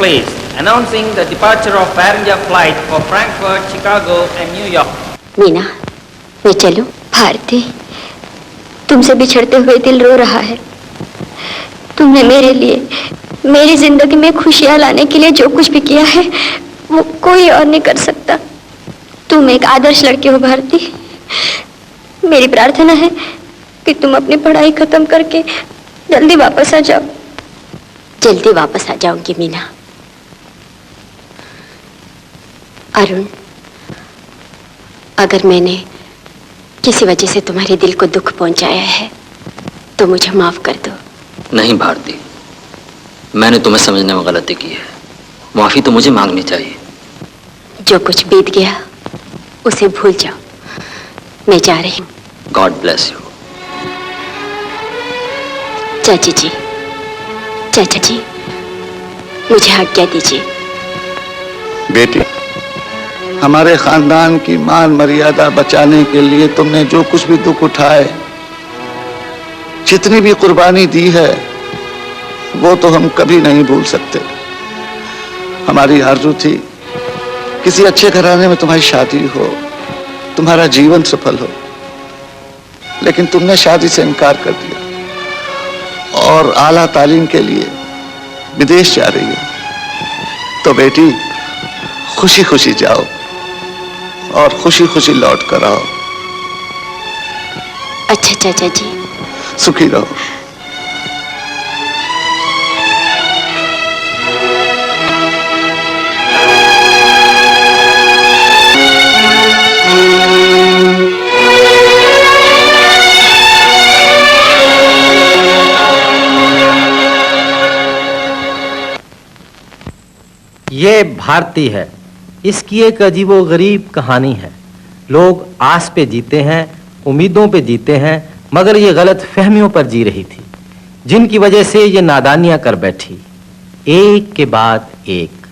Airways announcing the departure of Air India flight for Frankfurt, Chicago and New York. Meena, मैं चलूं? भारती, तुमसे बिछड़ते हुए दिल रो रहा है। तुमने मेरे लिए, मेरी जिंदगी में खुशियां लाने के लिए जो कुछ भी किया है वो कोई और नहीं कर सकता। तुम एक आदर्श लड़की हो भारती। मेरी प्रार्थना है कि तुम अपनी पढ़ाई खत्म करके जल्दी वापस आ जाओ। जल्दी वापस आ जाऊंगी मीना। अरुण, अगर मैंने किसी वजह से तुम्हारे दिल को दुख पहुंचाया है तो मुझे माफ कर दो। नहीं भारती, मैंने तुम्हें समझने में गलती की है। माफी तो मुझे मांगनी चाहिए। जो कुछ बीत गया उसे भूल जाओ। मैं जा रही हूँ। God bless you. चाचा जी, चाचा जी, मुझे आज्ञा दीजिए। बेटी, हमारे खानदान की मान मर्यादा बचाने के लिए तुमने जो कुछ भी दुख उठाए, जितनी भी कुर्बानी दी है, वो तो हम कभी नहीं भूल सकते। हमारी आरज़ू थी किसी अच्छे घराने में तुम्हारी शादी हो, तुम्हारा जीवन सफल हो, लेकिन तुमने शादी से इनकार कर दिया और आला तालीम के लिए विदेश जा रही हो। तो बेटी, खुशी खुशी जाओ और खुशी खुशी लौट कर आओ। अच्छा चाचा जी, सुखी रहो। ये भारती है। इसकी एक अजीबोगरीब कहानी है। लोग आस पे जीते हैं, उम्मीदों पे जीते हैं, मगर ये गलत फहमियों पर जी रही थी, जिनकी वजह से ये नादानियां कर बैठी, एक के बाद एक।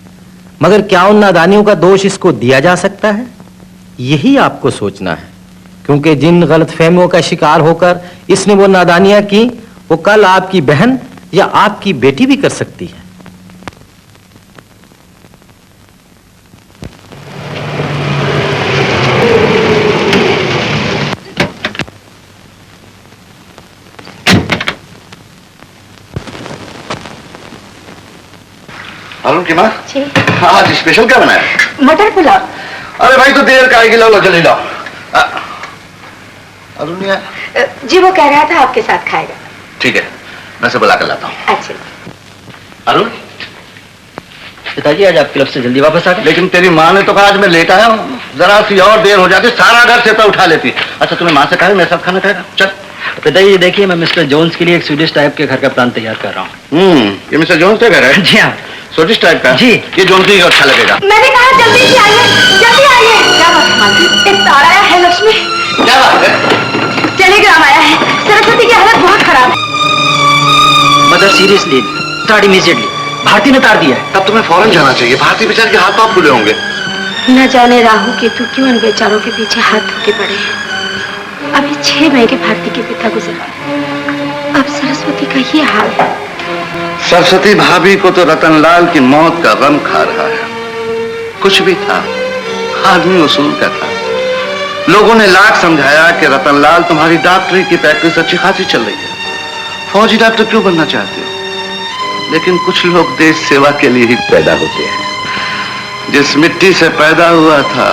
मगर क्या उन नादानियों का दोष इसको दिया जा सकता है? यही आपको सोचना है, क्योंकि जिन गलत फहमियों का शिकार होकर इसने वो नादानियां की, वो कल आपकी बहन या आपकी बेटी भी कर सकती है। अरुण की माँ, जी। आज स्पेशल क्या बनाया? मटर पुलाव। अरे भाई, तो देर का आएगी, लाओ जल्दी लाओ। अरुण जी, वो कह रहा था आपके साथ खाएगा। ठीक है, मैं से बुला कर लाता हूँ। अच्छा। अरुण, पिताजी आज आप क्लब से जल्दी वापस आ गए। लेकिन तेरी माँ ने तो कहा आज मैं लेट आया हूँ, जरा सी और देर हो जाती सारा घर से तो उठा लेती। अच्छा, तुम्हें माँ से कहा मैं सब खाना खाएगा। चल पिताजी, देखिए मैं मिस्टर जोन्स के लिए एक स्वीडिश टाइप के घर का प्लान तैयार कर रहा हूँ। ये मिस्टर जोन्स का घर है? जी हाँ। स्वीडिश टाइप का? जी। ये जोन्स ही अच्छा लगेगा। मैंने कहा जल्दी से आइए, जल्दी आइए। क्या बात है मालती? एक तारा आया है लक्ष्मी। क्या बात है? टेलीग्राम आया है, सरस्वती की हालत बहुत खराब है। Mother seriously, start immediately. Bharti ने तार दिया है। तब तुम्हें फौरन जाना चाहिए। भारती बेचारे के हाथ पांव फूले होंगे। न जाने राहु केतु क्यों इन बेचारों के पीछे हाथ धोके पड़े हैं। अभी 6 महीने भारती के पिता गुजरा, अब सरस्वती का ये हाल है। सरस्वती भाभी को तो रतनलाल की मौत का गम खा रहा है। कुछ भी था, आदमी उसूल का था। लोगों ने लाख समझाया कि रतनलाल, तुम्हारी डॉक्टरी की प्रैक्टिस अच्छी खासी चल रही है, फौजी डॉक्टर क्यों बनना चाहते हो? लेकिन कुछ लोग देश सेवा के लिए ही पैदा होते हैं। जिस मिट्टी से पैदा हुआ था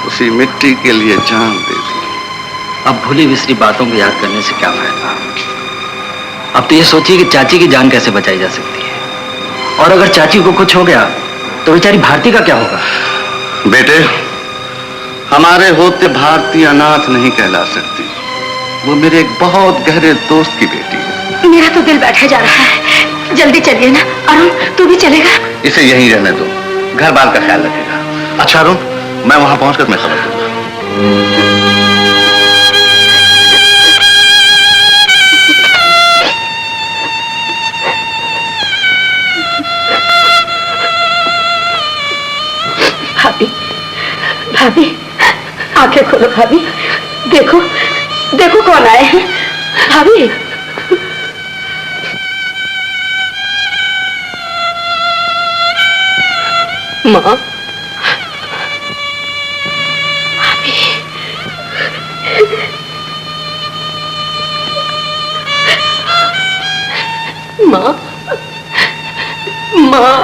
उसी मिट्टी के लिए जान दे दी। अब भूली बिसरी बातों को याद करने से क्या फायदा? अब तो ये सोचिए कि चाची की जान कैसे बचाई जा सकती है, और अगर चाची को कुछ हो गया तो बेचारी भारती का क्या होगा? बेटे, हमारे होते भारती अनाथ नहीं कहला सकती। वो मेरे एक बहुत गहरे दोस्त की बेटी है। मेरा तो दिल बैठा जा रहा है। जल्दी चलिए ना। अरुण, तू भी चलेगा? इसे यहीं रहने दो, घर बार का ख्याल रखेगा। अच्छा अरुण, मैं वहां पहुंचकर मैं खबर दूंगा। भाभी, भाभी, आंखें खोलो भाभी। देखो, देखो कौन आए हैं। भाभी, माँ, माँ, माँ,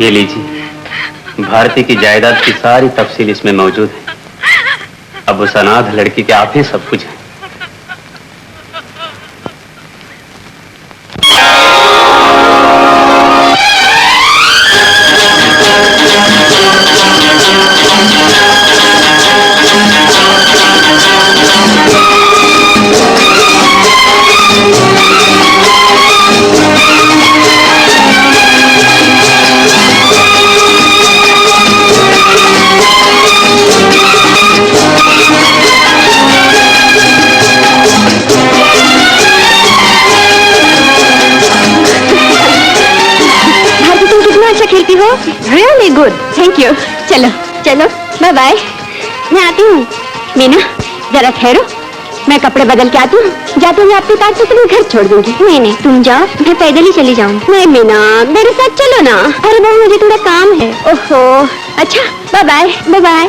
ये लीजिए, भारती की जायदाद की सारी तफसील इसमें मौजूद है। अब उस अनाथ लड़की के आप ही सब कुछ है। Really good, thank you. चलो चलो, बाय बाय, मैं आती हूँ। मीना जरा ठहरो, मैं कपड़े बदल के आती हूँ। जाते हुए आपके पास से तुम्हें घर छोड़ दूंगी। नहीं नहीं, तुम जाओ, मैं पैदल ही चली जाऊँ। नहीं मीना, मेरे साथ चलो ना। अरे बहू, मुझे थोड़ा काम है। ओहो, अच्छा, bye bye, bye bye.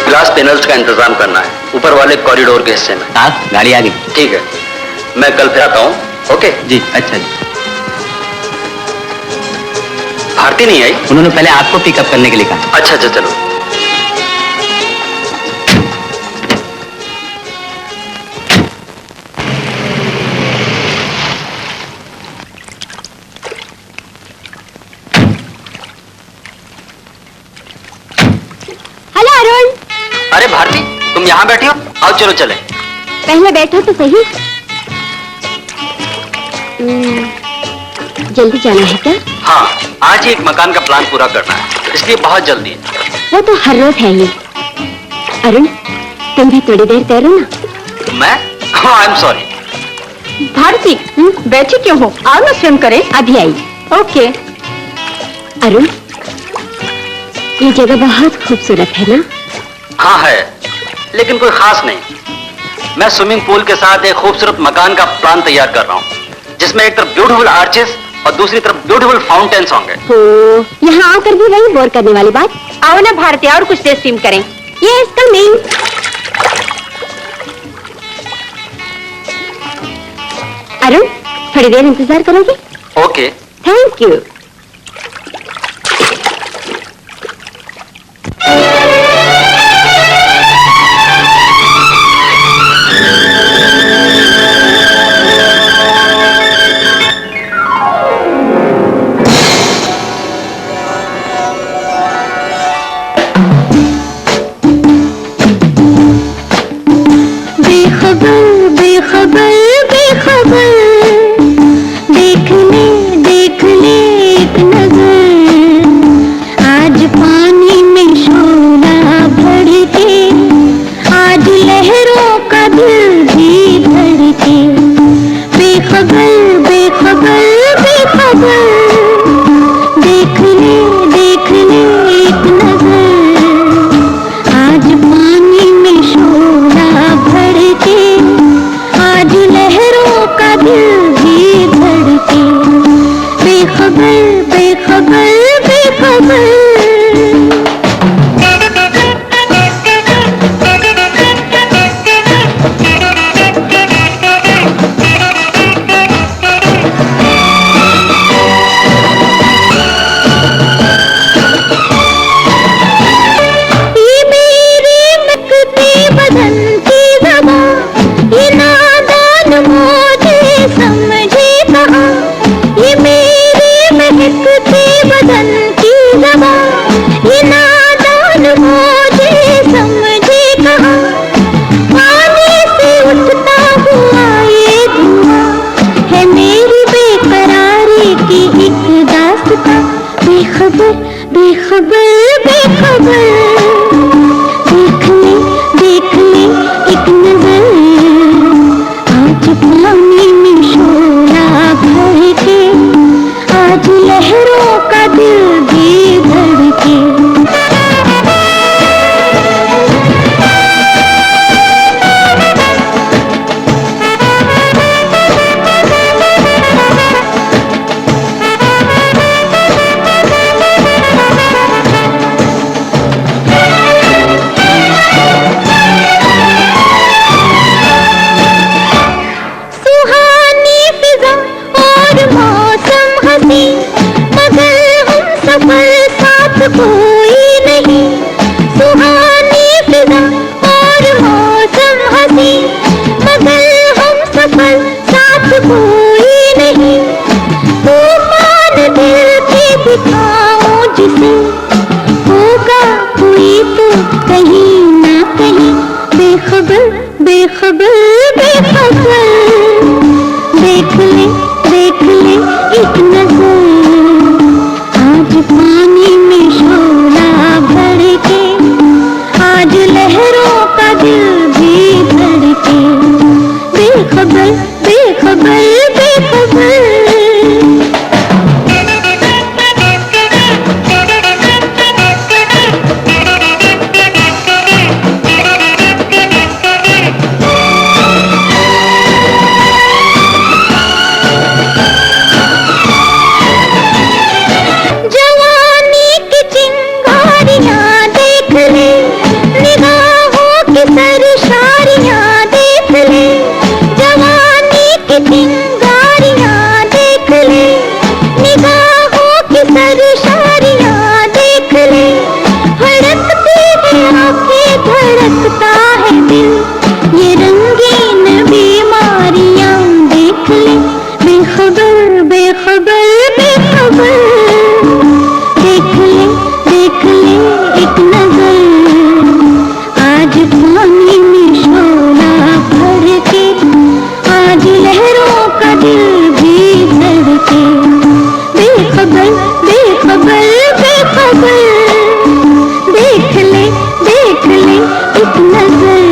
Glass panels का इंतजाम करना है ऊपर वाले कॉरिडोर के हिस्से में। साहब, गाड़ी आ गई। ठीक है, मैं कल फिर आता हूँ। ओके जी, अच्छा जी। भारती नहीं आई? उन्होंने पहले आपको पिकअप करने के लिए कहा। अच्छा अच्छा, चलो। हेलो अरुण। अरे भारती, तुम यहाँ बैठी हो? आओ चलो चले। पहले बैठो तो सही। जल्दी जाना है क्या? हाँ, आज ही एक मकान का प्लान पूरा करना है, इसलिए बहुत जल्दी है। वो तो हर रोज है ही। अरुण, तुम भी थोड़ी देर तैरो ना। मैं? हाँ, आई एम सॉरी। भारती, बैठी क्यों हो? आओ ना, स्विम करें। अभी आई। ओके। अरुण, ये जगह बहुत खूबसूरत है ना? हाँ है, लेकिन कोई खास नहीं। मैं स्विमिंग पूल के साथ एक खूबसूरत मकान का प्लान तैयार कर रहा हूँ, जिसमें एक तरफ ब्यूटीफुल आर्चेस और दूसरी तरफ ब्यूटीफुल फाउंटेन्स होंगे। तो यहाँ आकर भी वही बोर करने वाली बात। आओ ना भारती, और कुछ देर स्विम करें। ये इसका मेन। अरुण, थोड़ी देर इंतजार करोगे? ओके। Thank you. पानी में शोला भर सफर साथ कोई नहीं, सुहानी फिजा और मौसम हंसी, मगर हम सफर साथ कोई नहीं। तूफान दिल की दिखाऊं जिसे, होगा कोई तो कहीं ना कहीं, बेखबर बेखबर बेखबर। देख ले एक नजर, आज पानी में शोला भर के, आज लहरों का दिल भी धड़के, बेखबर बेखबर बेखबर। धड़कता है दिल, ये रंगीन बीमारियां देख ले, बेखबर बेखबर बेखबर। देख ले एक नजर, आज पानी में शोला भर के, आज लहरों का दिल भी धड़के, बेखबर बेखबर बेखबर। देख ले एक नजर,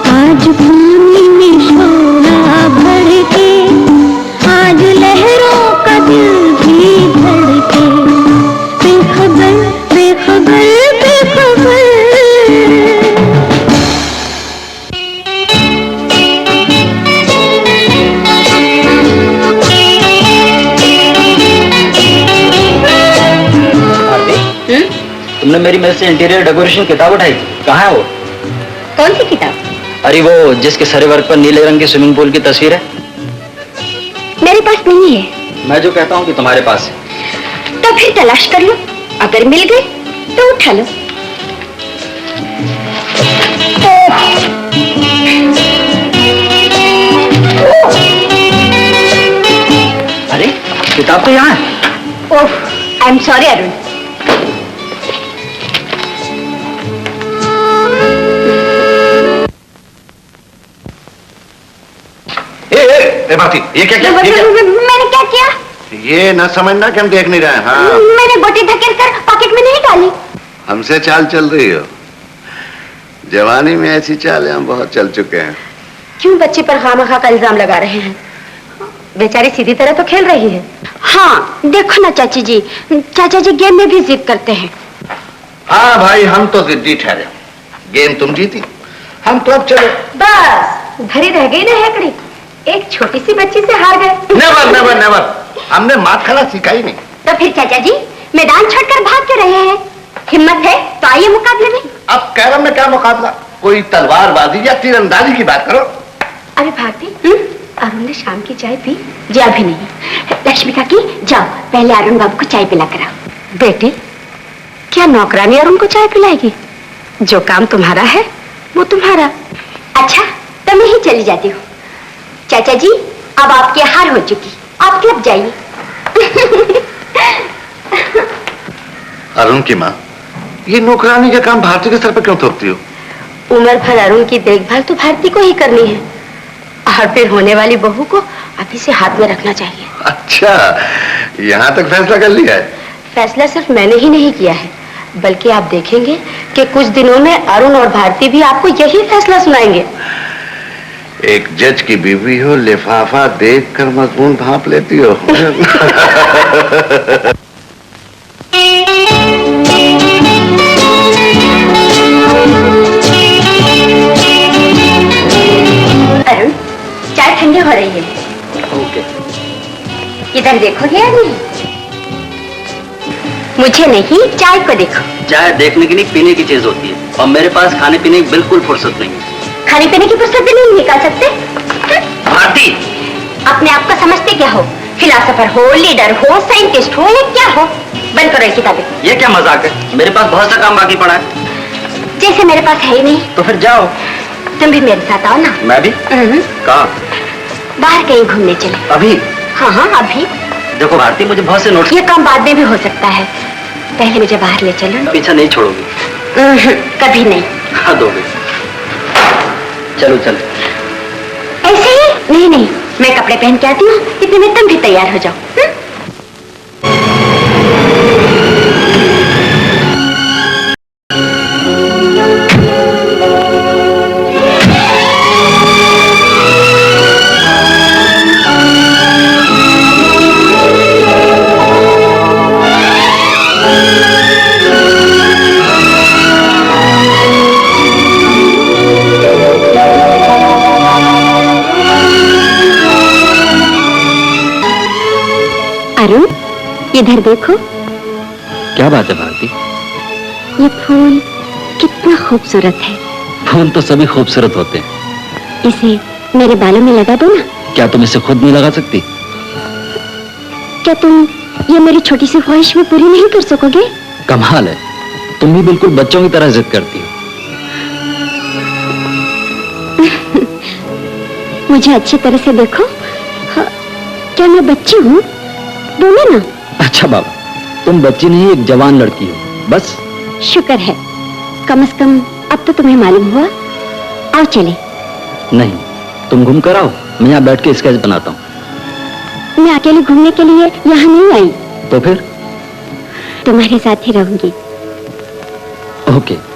आज पानी में शोला भर के, आज लहरों का दिल भी धड़के, बेखबर बेखबर बेखबर। तुमने मेरी मेज से इंटीरियर डेकोरेशन किताब उठाई, कहाँ है वो? कौन सी किताब? अरे वो जिसके सारे वर्क पर नीले रंग की स्विमिंग पूल की तस्वीर है। मेरे पास नहीं है। मैं जो कहता हूँ कि तुम्हारे पास है। तो फिर तलाश कर लो, अगर मिल गई तो उठा लो। अरे किताब तो यहाँ है। ओह, आई एम सॉरी अरुण। ये क्या मैंने क्या किया? ये न समझना कि हम देख नहीं रहे हैं। हाँ, मैंने गोटी धकेल कर पॉकेट में नहीं डाली। हमसे चाल चल रही हो। जवानी में ऐसी चालें हम बहुत चल चुके हैं। क्यों बच्चे पर खामखा का इल्जाम लगा रहे हैं? बेचारी सीधी तरह तो खेल रही है। हाँ देखो ना चाची जी, चाचा जी गेम में भी जिद करते हैं। हाँ भाई, हम तो जिद्दी ठहरे। गेम तुम जीती, हम तो अब चलो। बस धरी रह गई ना हैकड़ी, एक छोटी सी बच्ची से हार गए। नेवर नेवर नेवर, हमने मात खाना सिखाई नहीं। तो फिर चाचा जी मैदान छोड़कर भाग क्यों रहे हैं? हिम्मत है तो आइए मुकाबले में। अब कैरम में क्या मुकाबला? कोई तलवारबाजी या तीरंदाजी की बात करो। अरे भारती, अरुण ने शाम की चाय पी? जी अभी नहीं। लक्ष्मी काकी जाओ, पहले अरुण बाबू को चाय पिला कर आओ। बेटे, क्या नौकरानी अरुण को चाय पिलाएगी? जो काम तुम्हारा है वो तुम्हारा। अच्छा तो मैं ही चली जाती हूँ। चाचा जी अब आपकी हार हो चुकी, आप क्लब जाइए। अरुण की माँ, ये नौकरानी का काम भारती के सर पर क्यों थोपती हो? उम्र भर अरुण की देखभाल तो भारती को ही करनी है, और फिर होने वाली बहू को अभी से हाथ में रखना चाहिए। अच्छा, यहाँ तक फैसला कर लिया है? फैसला सिर्फ मैंने ही नहीं किया है, बल्कि आप देखेंगे कि कुछ दिनों में अरुण और भारती भी आपको यही फैसला सुनाएंगे। एक जज की बीवी हो, लिफाफा देखकर मजमून भांप लेती हो। अरुण, चाय ठंडी हो रही है। ओके। इधर देखोगे या नहीं? मुझे नहीं, चाय को देखो। चाय देखने की नहीं, पीने की चीज होती है, और मेरे पास खाने पीने की बिल्कुल फुर्सत नहीं है। खाने पीने की फुर्सत भी नहीं निकाल सकते? भारती, अपने आप को समझते क्या हो? फिलोसोफर हो, लीडर हो, साइंटिस्ट हो या क्या हो? बंद करो ये किताबें। ये क्या मजाक है? मेरे पास बहुत सा काम बाकी पड़ा है। जैसे मेरे पास है ही नहीं, तो फिर जाओ। तुम भी मेरे साथ आओ ना। मैं भी? कहाँ? बाहर कहीं घूमने चले। अभी? हाँ हाँ अभी। देखो भारती, मुझे बहुत से नोट्स। ये काम बाद में भी हो सकता है, पहले मुझे बाहर ले चलो। पीछा नहीं छोड़ोगी? कभी नहीं। हाँ दोगे। चलो चलो। ऐसे ही? नहीं नहीं, मैं कपड़े पहन के आती हूँ, इतने में तुम भी तैयार हो जाओ। अरुण, इधर देखो। क्या बात है भारती? ये फूल कितना खूबसूरत है। फूल तो सभी खूबसूरत होते हैं। इसे मेरे बालों में लगा दो ना। क्या तुम इसे खुद नहीं लगा सकती? क्या तुम ये मेरी छोटी सी ख्वाहिश भी पूरी नहीं कर सकोगे? कमाल है, तुम भी बिल्कुल बच्चों की तरह जिद करती हो। मुझे अच्छी तरह से देखो। हाँ, क्या मैं बच्ची हूँ? बोलो ना। अच्छा बाबा, तुम बच्ची नहीं, एक जवान लड़की हो बस। शुक्र है, कम से कम अब तो तुम्हें मालूम हुआ। आओ चले। नहीं, तुम घूम कर आओ, मैं यहाँ बैठ के स्केच बनाता हूँ। मैं अकेले घूमने के लिए यहाँ नहीं आई। तो फिर? तुम्हारे साथ ही रहूंगी। ओके।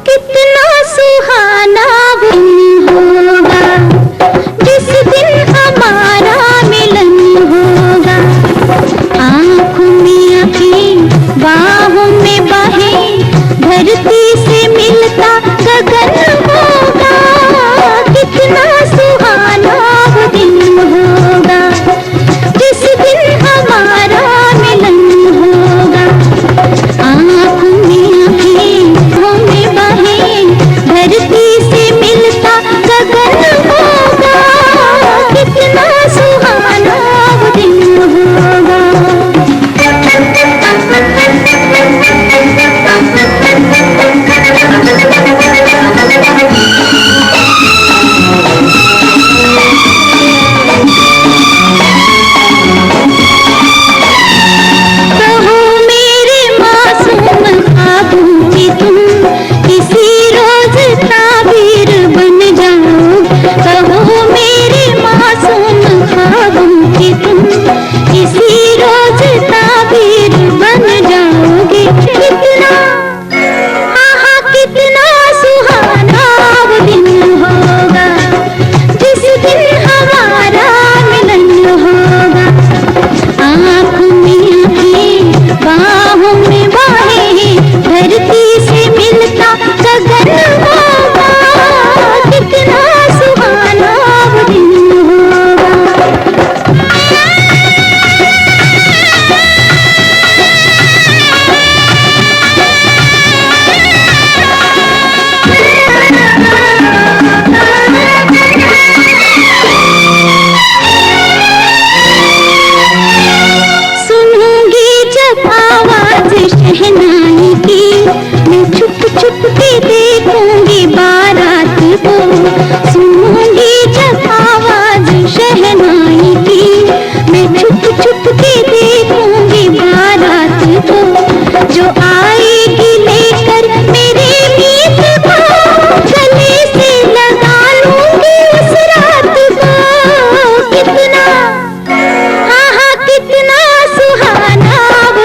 कितना सुहाना वो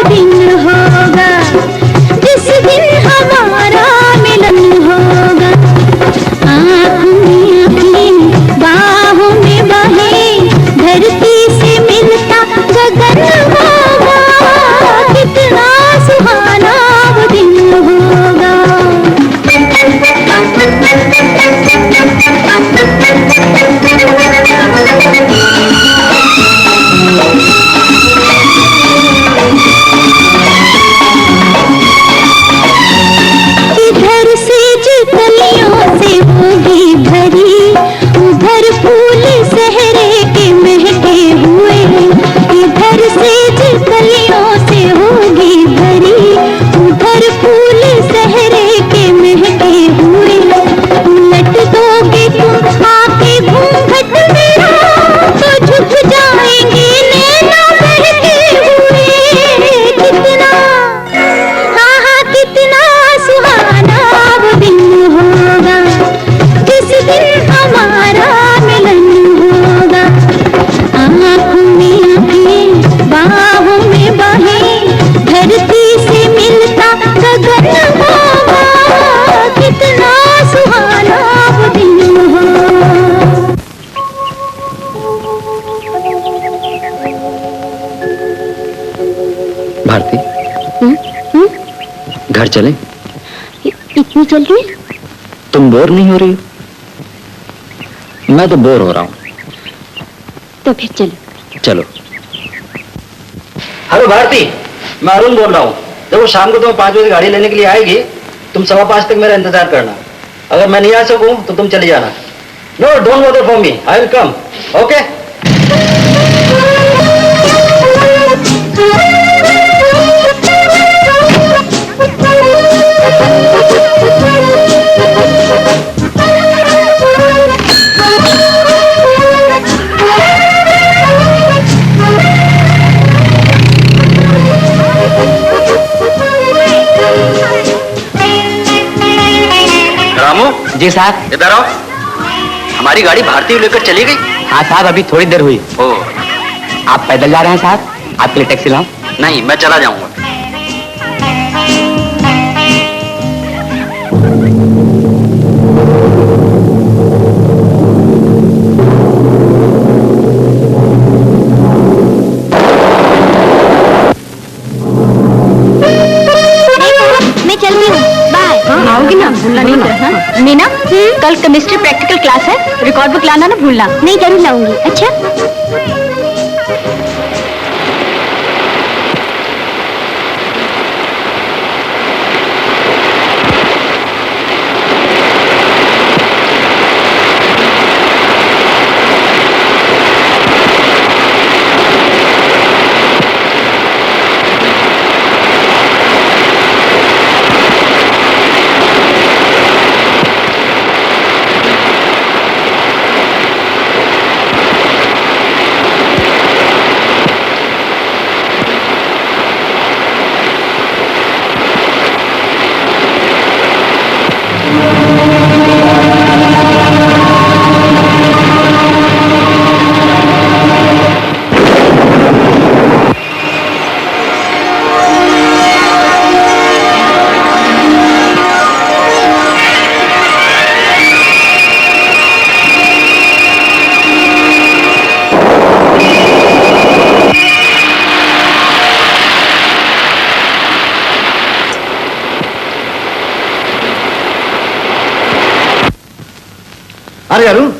दिन होगा। भारती, घर चले? इतनी जल्दी? तुम बोर नहीं हो रही हो? मैं तो बोर हो रहा हूँ। तो फिर चलो। चलो। हेलो भारती, मैं अरुण बोल रहा हूँ। देखो शाम को तुम 5 बजे गाड़ी लेने के लिए आएगी, तुम 5:15 तक मेरा इंतजार करना। अगर मैं नहीं आ सकूं तो तुम चली जाना। No, don't bother for me, I will come. Okay? Ramu ji साहब। इधर आओ। हमारी गाड़ी भारती लेकर चली गई? हाँ साहब, अभी थोड़ी देर हुई। ओ, आप पैदल जा रहे हैं साहब? आपके लिए टैक्सी लाऊं? नहीं, मैं चला जाऊंगा। मैं चलती हूँ, बाय। आओगी ना, भूलना नहीं ना। मीना, कल केमिस्ट्री प्रैक्टिकल क्लास है, रिकॉर्ड बुक लाना ना भूलना। नहीं, जरूर लाऊंगी। अच्छा। अरे अरुण,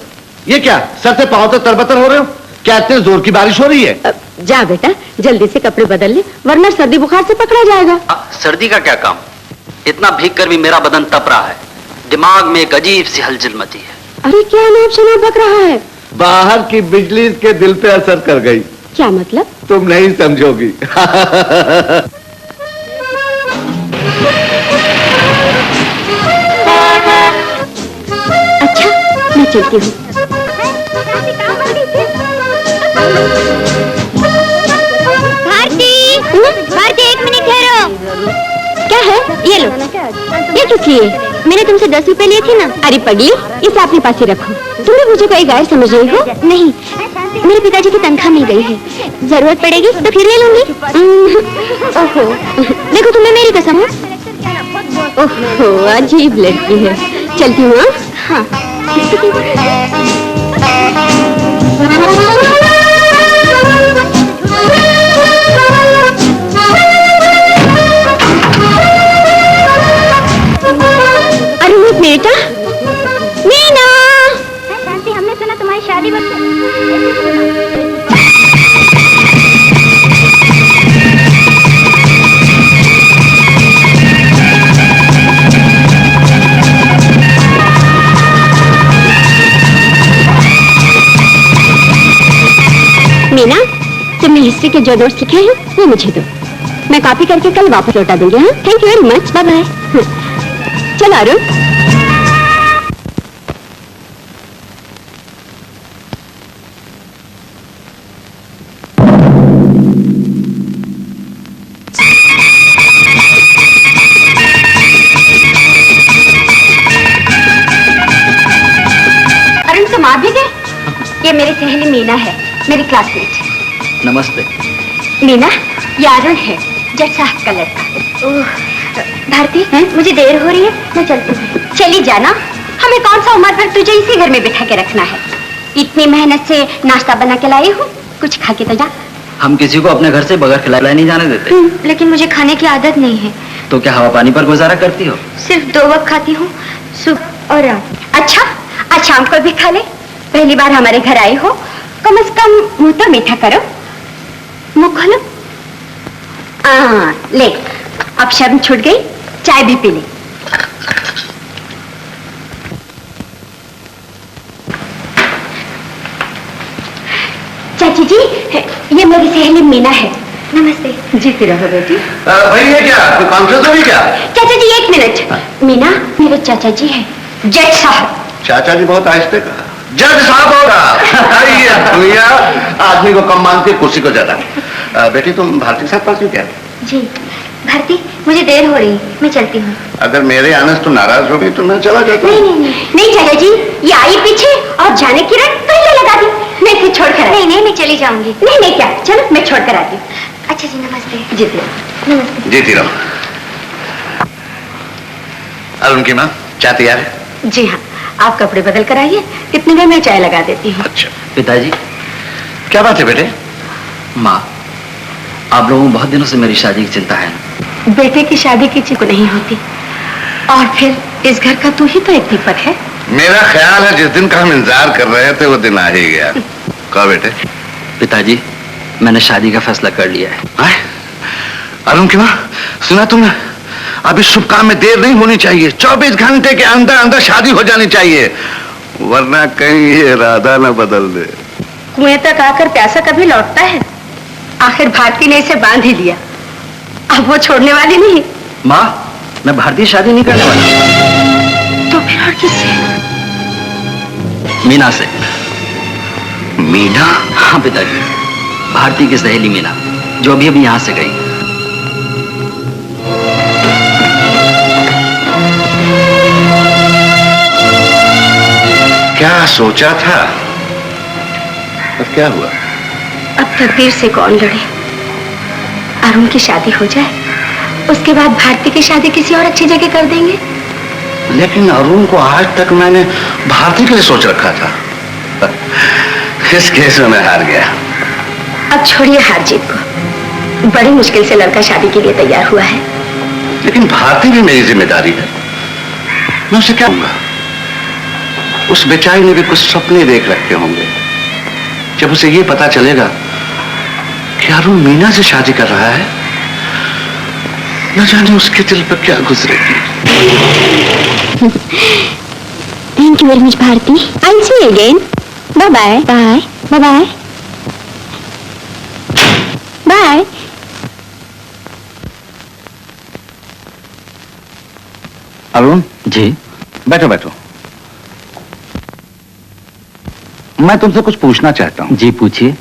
ये क्या सर से पांव तक तरबतर हो रहे हो? क्या इतने जोर की बारिश हो रही है? जा बेटा, जल्दी से कपड़े बदल ले, वरना सर्दी बुखार से पकड़ा जाएगा। सर्दी का क्या काम? इतना भीग कर भी मेरा बदन तप रहा है। दिमाग में एक अजीब सी हलचल मची है। अरे क्या नाम शनाब बक रहा है? बाहर की बिजली इसके दिल पे असर कर गई। क्या मतलब? तुम नहीं समझोगी। अच्छा, मैं चलती हूँ। भारती, भारती, 1 मिनट ठहरो। क्या है? ये लो। ये किस लिए? मैंने तुमसे 10 रुपए लिए थे ना। अरे पगली, इसे अपने पास ही रखो। तुमने मुझे कोई गैर समझ रही हो? नहीं, मेरे पिताजी की तनख्वाह मिल गई है, जरूरत पड़ेगी तो फिर ले लूंगी। ओहो, देखो तुम्हें मेरी कसम है। ओहो, अजीब लड़की है। चलती हूँ। हाँ। अरे बेटा, मीना, शांति, हमने सुना तुम्हारी शादी मीना, तुमने हिस्ट्री के जो नोट्स लिखे हैं वो मुझे दो, मैं कॉपी करके कल वापस लौटा दूंगी। हाँ, thank you very much, bye bye. चलो अरुण। अरुण, तुम आ भी गए? ये मेरी सहेली मीना है, मेरी क्लासमेट। नमस्ते। मीना, ये अरुण है, जज साहब का लड़का। भारती, मुझे देर हो रही है, मैं चलती हूँ। चली जाना, हमें कौन सा उम्र भर तुझे इसी घर में बिठा के रखना है। इतनी मेहनत से नाश्ता बना के लाई हूँ, कुछ खा के तो जा। हम किसी को अपने घर से बगैर खिलाए नहीं जाने देते। लेकिन मुझे खाने की आदत नहीं है। तो क्या हवा पानी पर गुजारा करती हो? सिर्फ 2 वक्त खाती हूँ, सुबह और रात। अच्छा, आज शाम को भी खा ले। पहली बार हमारे घर आई हो, कम से कम मुंह तो मीठा करो। मुंह खोलो। ले, अब शर्म छूट गई, चाय भी पी ले। चाची जी, ये मेरी सहेली मीना है। नमस्ते। जीती रहो बेटी। भाई ये क्या कोई कॉन्फ्रेंस हुई क्या? चाचा जी 1 मिनट। मीना, मेरे चाचा जी हैं, जज साहब। चाचा जी बहुत आहिस्ते कहा। जज साहब होगा। ये दुनिया आदमी को कम मानती है, कुर्सी को ज्यादा। बेटी तुम भारती के साथ पास में क्या? जी भारती, मुझे देर हो रही, मैं चलती हूँ। अगर मेरे आने से तुम नाराज हो गई तो मैं चला जाता हूँ। नहीं चाचा जी, ये आई पीछे और जाने की रट पहले लगा दी। मैं इसे छोड़ कर नहीं, मैं चली जाऊंगी। नहीं क्या, चलो मैं छोड़ कर आती हूँ। अच्छा जी, नमस्ते। जीती रहो। नमस्ते। जीती रहो। अरुण की माँ चाय तैयार है? जी हाँ, आप कपड़े बदल कर आइए, कितने में मैं चाय लगा देती हूँ। अच्छा। पिताजी, क्या बात है बेटे? माँ, आप लोगों को बहुत दिनों से मेरी शादी की चिंता है। बेटे की शादी किसी को नहीं होती, और फिर इस घर का तू ही तो एक दीपक है। मेरा ख्याल है जिस दिन का हम इंतजार कर रहे थे वो दिन आ ही गया। कहो बेटे। पिताजी, मैंने शादी का फैसला कर लिया है। अरुण की माँ, सुना तुमने? अब इस शुभ काम में देर नहीं होनी चाहिए। 24 घंटे के अंदर अंदर शादी हो जानी चाहिए, वरना कहीं ये इरादा न बदल दे। कुएं तक आकर प्यासा कभी लौटता है? आखिर भारती ने इसे बांध ही लिया, अब वो छोड़ने वाली नहीं। माँ, मैं भारतीय शादी नहीं करने वाला। तो फिर और किससे? मीना से। मीना? हाँ पिताजी, भारती की सहेली मीना, जो अभी अभी यहाँ से गई। क्या सोचा था और क्या हुआ? अब तकदीर से कौन लड़े? अरुण की शादी हो जाए, उसके बाद भारती की शादी किसी और अच्छी जगह कर देंगे। लेकिन अरुण को आज तक मैंने भारती के लिए सोच रखा था। इस केस में मैं हार गया। अब छोड़िए हार जीत को, बड़ी मुश्किल से लड़का शादी के लिए तैयार हुआ है। लेकिन भारती भी मेरी जिम्मेदारी है, मैं उसे क्या कहूंगा? उस बेचारी ने भी कुछ सपने देख रखे होंगे। जब उसे ये पता चलेगा कि अरुण मीना से शादी कर रहा है, न जाने उसके दिल पर क्या गुजरेगी। Thank you very much Bharti. I see you again. Bye bye. Bye bye bye bye. Arun ji. बैठो बैठो, मैं तुमसे कुछ पूछना चाहता हूं। जी पूछिए।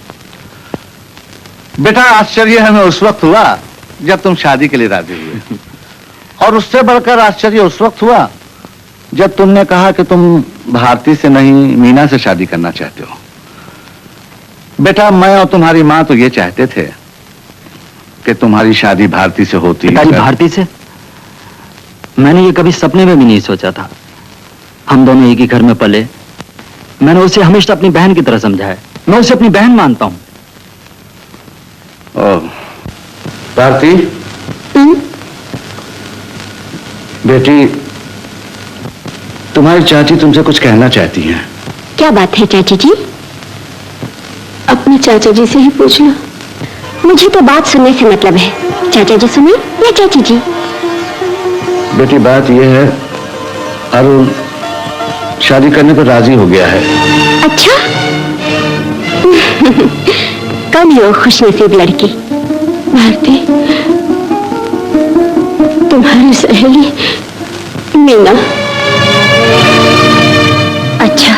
बेटा, आश्चर्य हमें उस वक्त हुआ जब तुम शादी के लिए राजी हुए, और उससे बढ़कर आश्चर्य उस वक्त हुआ जब तुमने कहा कि तुम भारती से नहीं मीना से शादी करना चाहते हो। बेटा, मैं और तुम्हारी माँ तो ये चाहते थे कि तुम्हारी शादी भारती से होती। भारती से? मैंने ये कभी सपने में भी नहीं सोचा था। हम दोनों एक ही घर में पले। मैंने उसे हमेशा अपनी बहन की तरह समझा है। मैं उसे अपनी बहन मानता हूँ। भारती बेटी, तुम्हारी चाची तुमसे कुछ कहना चाहती हैं। क्या बात है चाची जी? अपने चाचा जी से ही पूछ लो, मुझे तो बात सुनने से मतलब है। चाचा जी सुने या चाची जी? बेटी, बात यह है, अरुण शादी करने पर राजी हो गया है। अच्छा। कब ये खुश नसीब लड़की भारती, तुम्हारी सहेली मीना। अच्छा,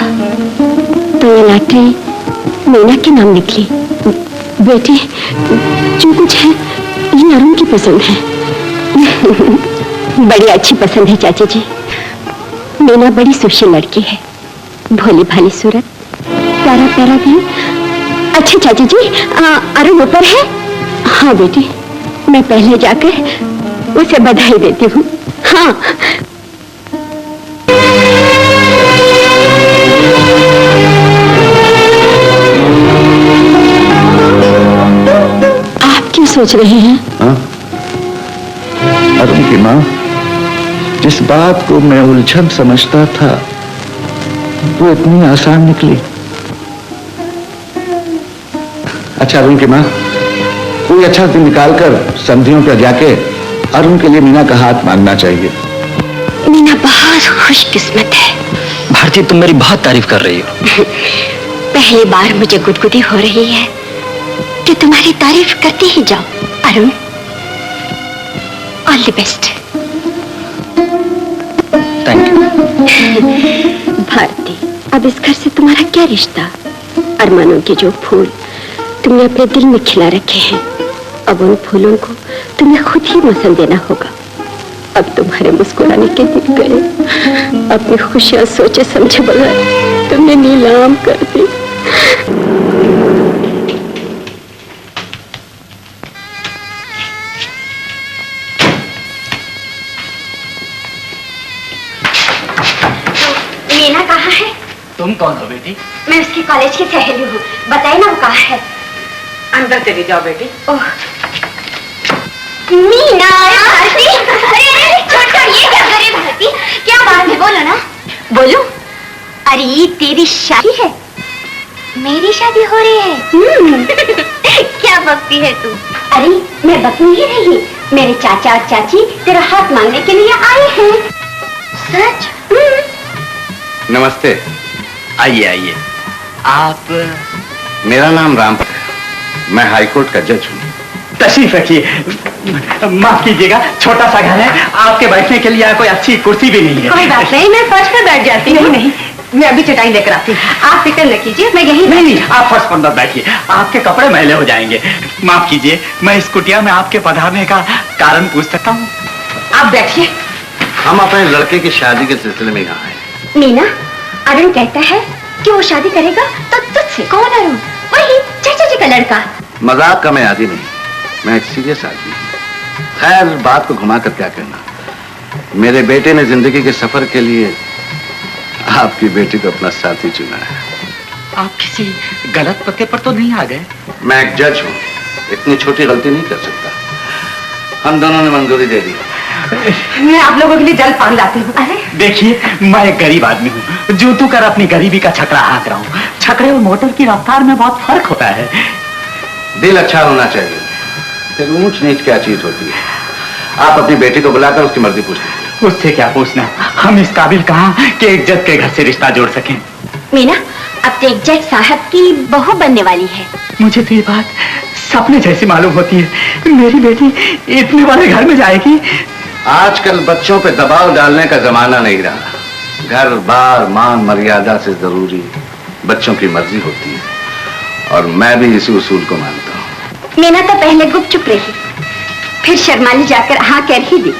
तो ये लॉटरी मीना के नाम निकली। बेटी, जो कुछ है ये अरुण की पसंद है। बड़ी अच्छी पसंद है चाची जी। मीना बड़ी सुशील लड़की है, भोली भाली सूरत, प्यारा प्यारा दिल। अच्छा चाची जी, अरुण ऊपर है? हाँ बेटी, मैं पहले जाकर उसे बधाई देती हूँ। हाँ। सोच रहे हैं? हाँ? अरुण की माँ, जिस बात को मैं उलझन समझता था वो इतनी आसान निकली। अच्छा अरुण की माँ, कोई अच्छा दिन निकालकर संधियों पर जाके अरुण के लिए मीना का हाथ मांगना चाहिए। मीना बहुत खुशकिस्मत है। भारती, तुम मेरी बहुत तारीफ कर रही हो। पहली बार मुझे गुदगुदी हो रही है कि तुम्हारी तारीफ करते ही जाओ। Arun, all the best. Thank you. Bharti, अब इस घर से तुम्हारा क्या रिश्ता? अरमानों के जो फूल तुमने अपने दिल में खिला रखे हैं, अब उन फूलों को तुम्हें खुद ही मौसम देना होगा। अब तुम्हारे मुस्कुराने के दिन गए। अपनी खुशियां सोचे समझे बगैर तुमने नीलाम कर दी। मीना कहाँ है? तुम कौन हो बेटी? मैं उसकी कॉलेज की सहेली हूँ। बताइए ना वो कहाँ है? अंदर चली जाओ बेटी। ओह, मीना! भारती! अरे छोड़ ये क्या करे भारती? क्या बात है, बोलो ना। बोलो। अरे तेरी शादी है। मेरी शादी हो रही है। क्या बकती है तू? अरे मैं बक नहीं रही। मेरे चाचा और चाची तेरा हाथ मांगने के लिए आए हैं। सच? नमस्ते। आइए आइए। आप? मेरा नाम राम है। मैं हाईकोर्ट का जज हूँ। तशरीफ रखिए। माफ कीजिएगा, छोटा सा घर है, आपके बैठने के लिए यहाँ कोई अच्छी कुर्सी भी नहीं है। कोई बात नहीं, मैं फर्श पे बैठ जाती हूँ। नहीं, मैं अभी चटाई लेकर आती हूँ। आप फिक्र न कीजिए, मैं यही। नहीं, आप फर्स्ट पर मत बैठिए, आपके कपड़े मैले हो जाएंगे। माफ कीजिए, मैं इस कुटिया में आपके पधारने का कारण पूछ सकता हूँ? आप बैठिए। हम अपने लड़के की शादी के सिलसिले में यहाँ आए। मीना, अरुण कहता है कि वो शादी करेगा तो तुझसे। कौन अरुण? वही चाचा जी का लड़का। मजाक का मैं आदी नहीं, मैं एक सीरियस आदमी हूँ। खैर, बात को घुमा कर क्या करना। मेरे बेटे ने जिंदगी के सफर के लिए आपकी बेटी को अपना साथी चुना है। आप किसी गलत पते पर तो नहीं आ गए? मैं एक जज हूँ, इतनी छोटी गलती नहीं कर सकता। हम दोनों ने मंजूरी दे दी। मैं आप लोगों के लिए जल पान लाती हूँ। अरे देखिए, मैं एक गरीब आदमी हूँ, जूतू कर अपनी गरीबी का छकड़ा हाँक रहा हूँ। छकड़े और मोटर की रफ्तार में बहुत फर्क होता है। दिल अच्छा होना चाहिए, फिर ऊंच नीच क्या चीज होती है। आप अपनी बेटी को बुलाकर उसकी मर्जी पूछ लीजिए। उससे क्या पूछना, हम इस काबिल कहाँ कि एक जज के घर से रिश्ता जोड़ सकें। मीना, अब तो एक जज साहब की बहू बनने वाली है। मुझे तो ये बात सपने जैसी मालूम होती है। मेरी बेटी इतने बड़े घर में जाएगी। आजकल बच्चों पे दबाव डालने का जमाना नहीं रहा। घर बार मान मर्यादा से जरूरी बच्चों की मर्जी होती है, और मैं भी इसी उसूल को मानता हूँ। मीना तो पहले गुपचुप रही, फिर शर्माली जाकर हाँ कह ही दी।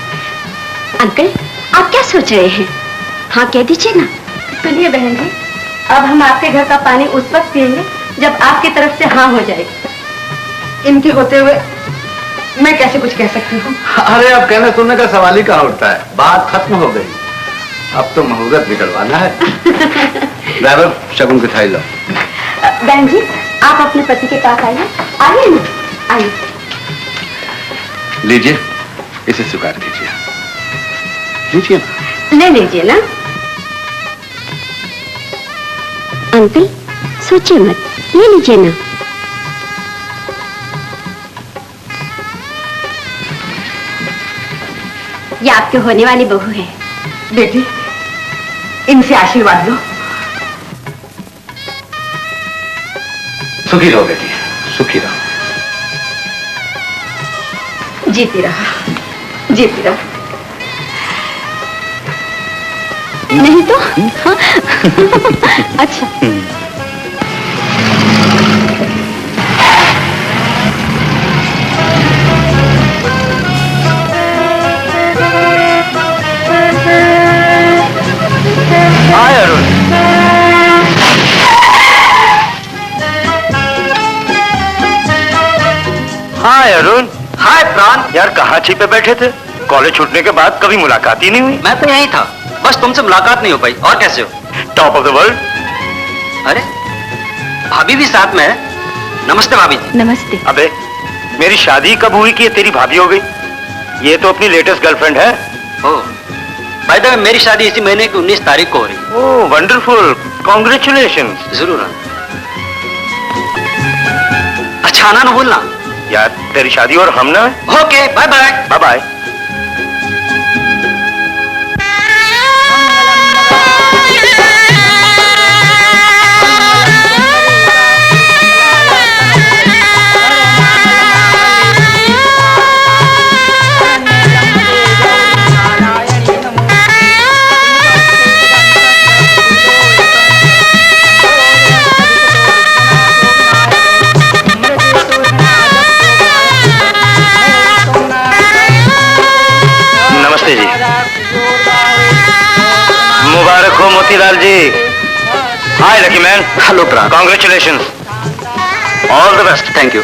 अंकल, आप क्या सोच रहे हैं? हाँ कह दीजिए ना। सुनिए बहन जी, अब हम आपके घर का पानी उस वक्त पिएंगे जब आपकी तरफ से हाँ हो जाएगी। इनके होते हुए मैं कैसे कुछ कह सकती हूँ? अरे, अब कहने सुनने का सवाल ही कहाँ उठता है। बात खत्म हो गई, अब तो मुहूर्त निकलवाना है। ड्राइवर, शगुन की थाली लाओ। बहन जी, आप अपने पति के पास आइए। आइए ना, आइए। लीजिए, इसे स्वीकार कीजिए। लीजिए ना। ले लीजिए ना। अंकल, सोचिए मत, ले लीजिए ना। ये आपके होने वाली बहू है। बेटी, इनसे आशीर्वाद लो। सुखी रहो बेटी, सुखी रहो। जीती रहो, जीती रहो। नहीं तो हाँ? अच्छा। हाय अरुण। हाय अरुण। हाय प्राण। यार, कहाँ छिपे बैठे थे? कॉलेज छूटने के बाद कभी मुलाकात ही नहीं हुई। मैं तो यहीं था, बस तुमसे मुलाकात नहीं हो पाई। और कैसे हो? Top of the world. अरे, भाभी भी साथ में है। नमस्ते भाभी जी। नमस्ते। अबे, मेरी शादी कब हुई कि ये तेरी भाभी हो गई? ये तो अपनी लेटेस्ट गर्लफ्रेंड है। ओह, बाय द वे मेरी शादी इसी महीने की 19 तारीख को हो रही है। ओह वंडरफुल, कॉन्ग्रेचुलेशंस। जरूर आना। अच्छा आना ना भूलना। यार तेरी शादी और हम ना। Okay, bye bye. Bye bye. नमस्ते जी। मुबारक हो Motilal ji. Hi lucky man. Hello Pran. Congratulations, all the best. Thank you.